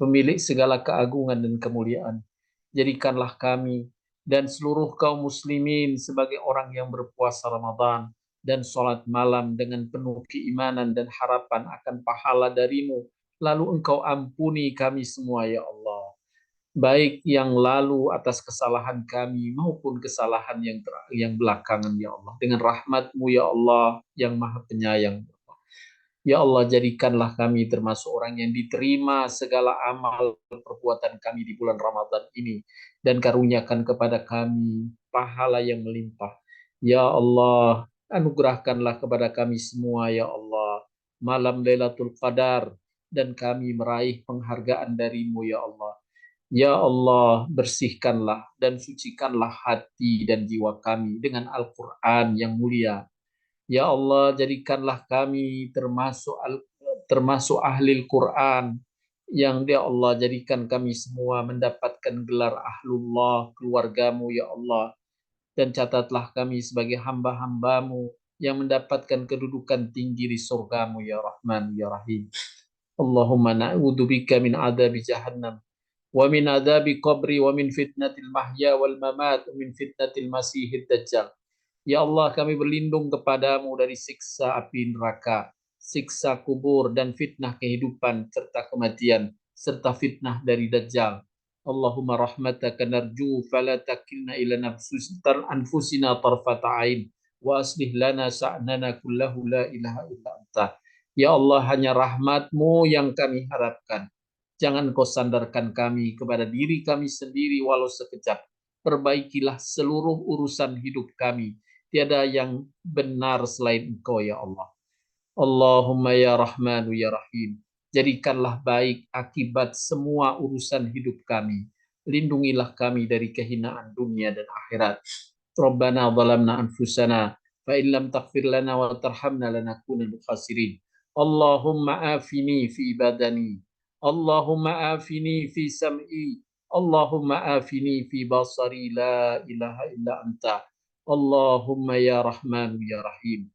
pemilik segala keagungan dan kemuliaan. Jadikanlah kami dan seluruh kaum muslimin sebagai orang yang berpuasa Ramadan dan sholat malam dengan penuh keimanan dan harapan akan pahala darimu. Lalu Engkau ampuni kami semua ya Allah. Baik yang lalu atas kesalahan kami maupun kesalahan yang belakangan ya Allah. Dengan rahmat-Mu ya Allah yang maha penyayang. Ya Allah, jadikanlah kami termasuk orang yang diterima segala amal perbuatan kami di bulan Ramadan ini. Dan karuniakan kepada kami pahala yang melimpah. Ya Allah, anugerahkanlah kepada kami semua, ya Allah, malam Lailatul Qadar, dan kami meraih penghargaan darimu, ya Allah. Ya Allah, bersihkanlah dan sucikanlah hati dan jiwa kami dengan Al-Quran yang mulia. Ya Allah, jadikanlah kami termasuk ahli Quran yang ya Allah jadikan kami semua mendapatkan gelar ahlullah, keluargamu ya Allah. Dan catatlah kami sebagai hamba-hambamu yang mendapatkan kedudukan tinggi di surgamu ya Rahman ya Rahim. Allahumma na'udzubika min adabi jahannam wa min adabi qabri wa min fitnatil mahya wal mamat wa min fitnatil masihid dajjal. Ya Allah, kami berlindung kepadamu dari siksa api neraka, siksa kubur, dan fitnah kehidupan, serta kematian, serta fitnah dari Dajjal. Allahumma rahmataka narju, fala takilna ila anfusina tarfata ain, wa aslih lana sa'nana kullahu la ilaha illa anta. Ya Allah, hanya rahmatmu yang kami harapkan. Jangan kau sandarkan kami kepada diri kami sendiri walau sekejap. Perbaikilah seluruh urusan hidup kami. Tiada yang benar selain Engkau ya Allah. Allahumma ya Rahmanu ya Rahim. Jadikanlah baik akibat semua urusan hidup kami. Lindungilah kami dari kehinaan dunia dan akhirat. Rabbana zalamna anfusana fa in lam taghfir lana wa tarhamna lanakunanna minal khasirin. Allahumma afini fi badani. Allahumma afini fi sam'i. Allahumma afini fi basari la ilaha illa anta. Allahumma ya Rahman ya Rahim.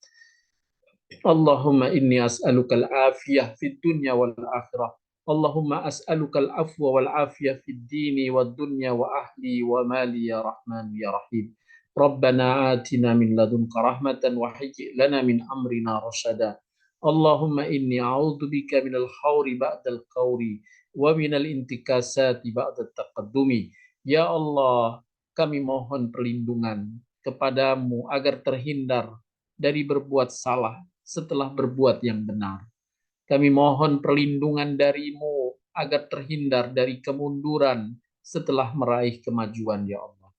Allahumma inni as'aluka al-afiyah fid dunya wal akhirah. Allahumma as'aluka al-afwa wal afiyah fid dini wad dunya wa ahli wa mali ya Rahman ya Rahim. Rabbana atina min ladunka rahmatan wa hayyi' lana min amrina rasyada. Allahumma inni a'udzubika minal khawri ba'dal qawri wa minal intikasati ba'dal taqaddumi. Ya Allah, kami mohon perlindungan kepadamu agar terhindar dari berbuat salah setelah berbuat yang benar. Kami mohon perlindungan darimu agar terhindar dari kemunduran setelah meraih kemajuan ya Allah.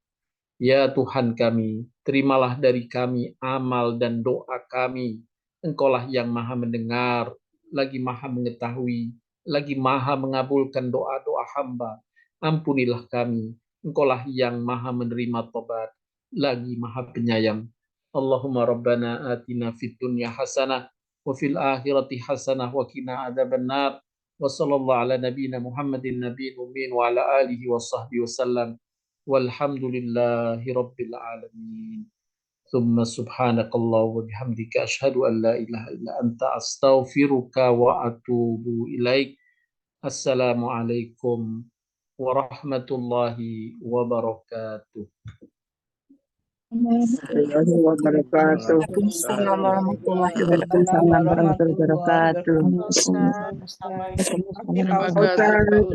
Ya Tuhan kami, terimalah dari kami amal dan doa kami. Engkaulah yang maha mendengar, lagi maha mengetahui, lagi maha mengabulkan doa-doa hamba. Ampunilah kami, Engkaulah yang maha menerima tobat, lagi maha penyayang. Allahumma rabbana atina fid dunya hasanah wa fil akhirati hasanah wa qina adzabannar. Wa sallallahu ala nabiyyina Muhammadin nabiyil ummin wa ala alihi wa sahbihi wasallam. Walhamdulillahi rabbil alamin. Thumma subhanakallah wa bihamdika ashhadu an la ilaha illa anta astaghfiruka wa atubu ilaik. Assalamualaikum warahmatullahi wabarakatuh. Warahmatullahi wabarakatuh. Waalaikumsalam warahmatullahi Waalaikumsalam warahmatullahi wabarakatuh. wabarakatuh. Ustaz.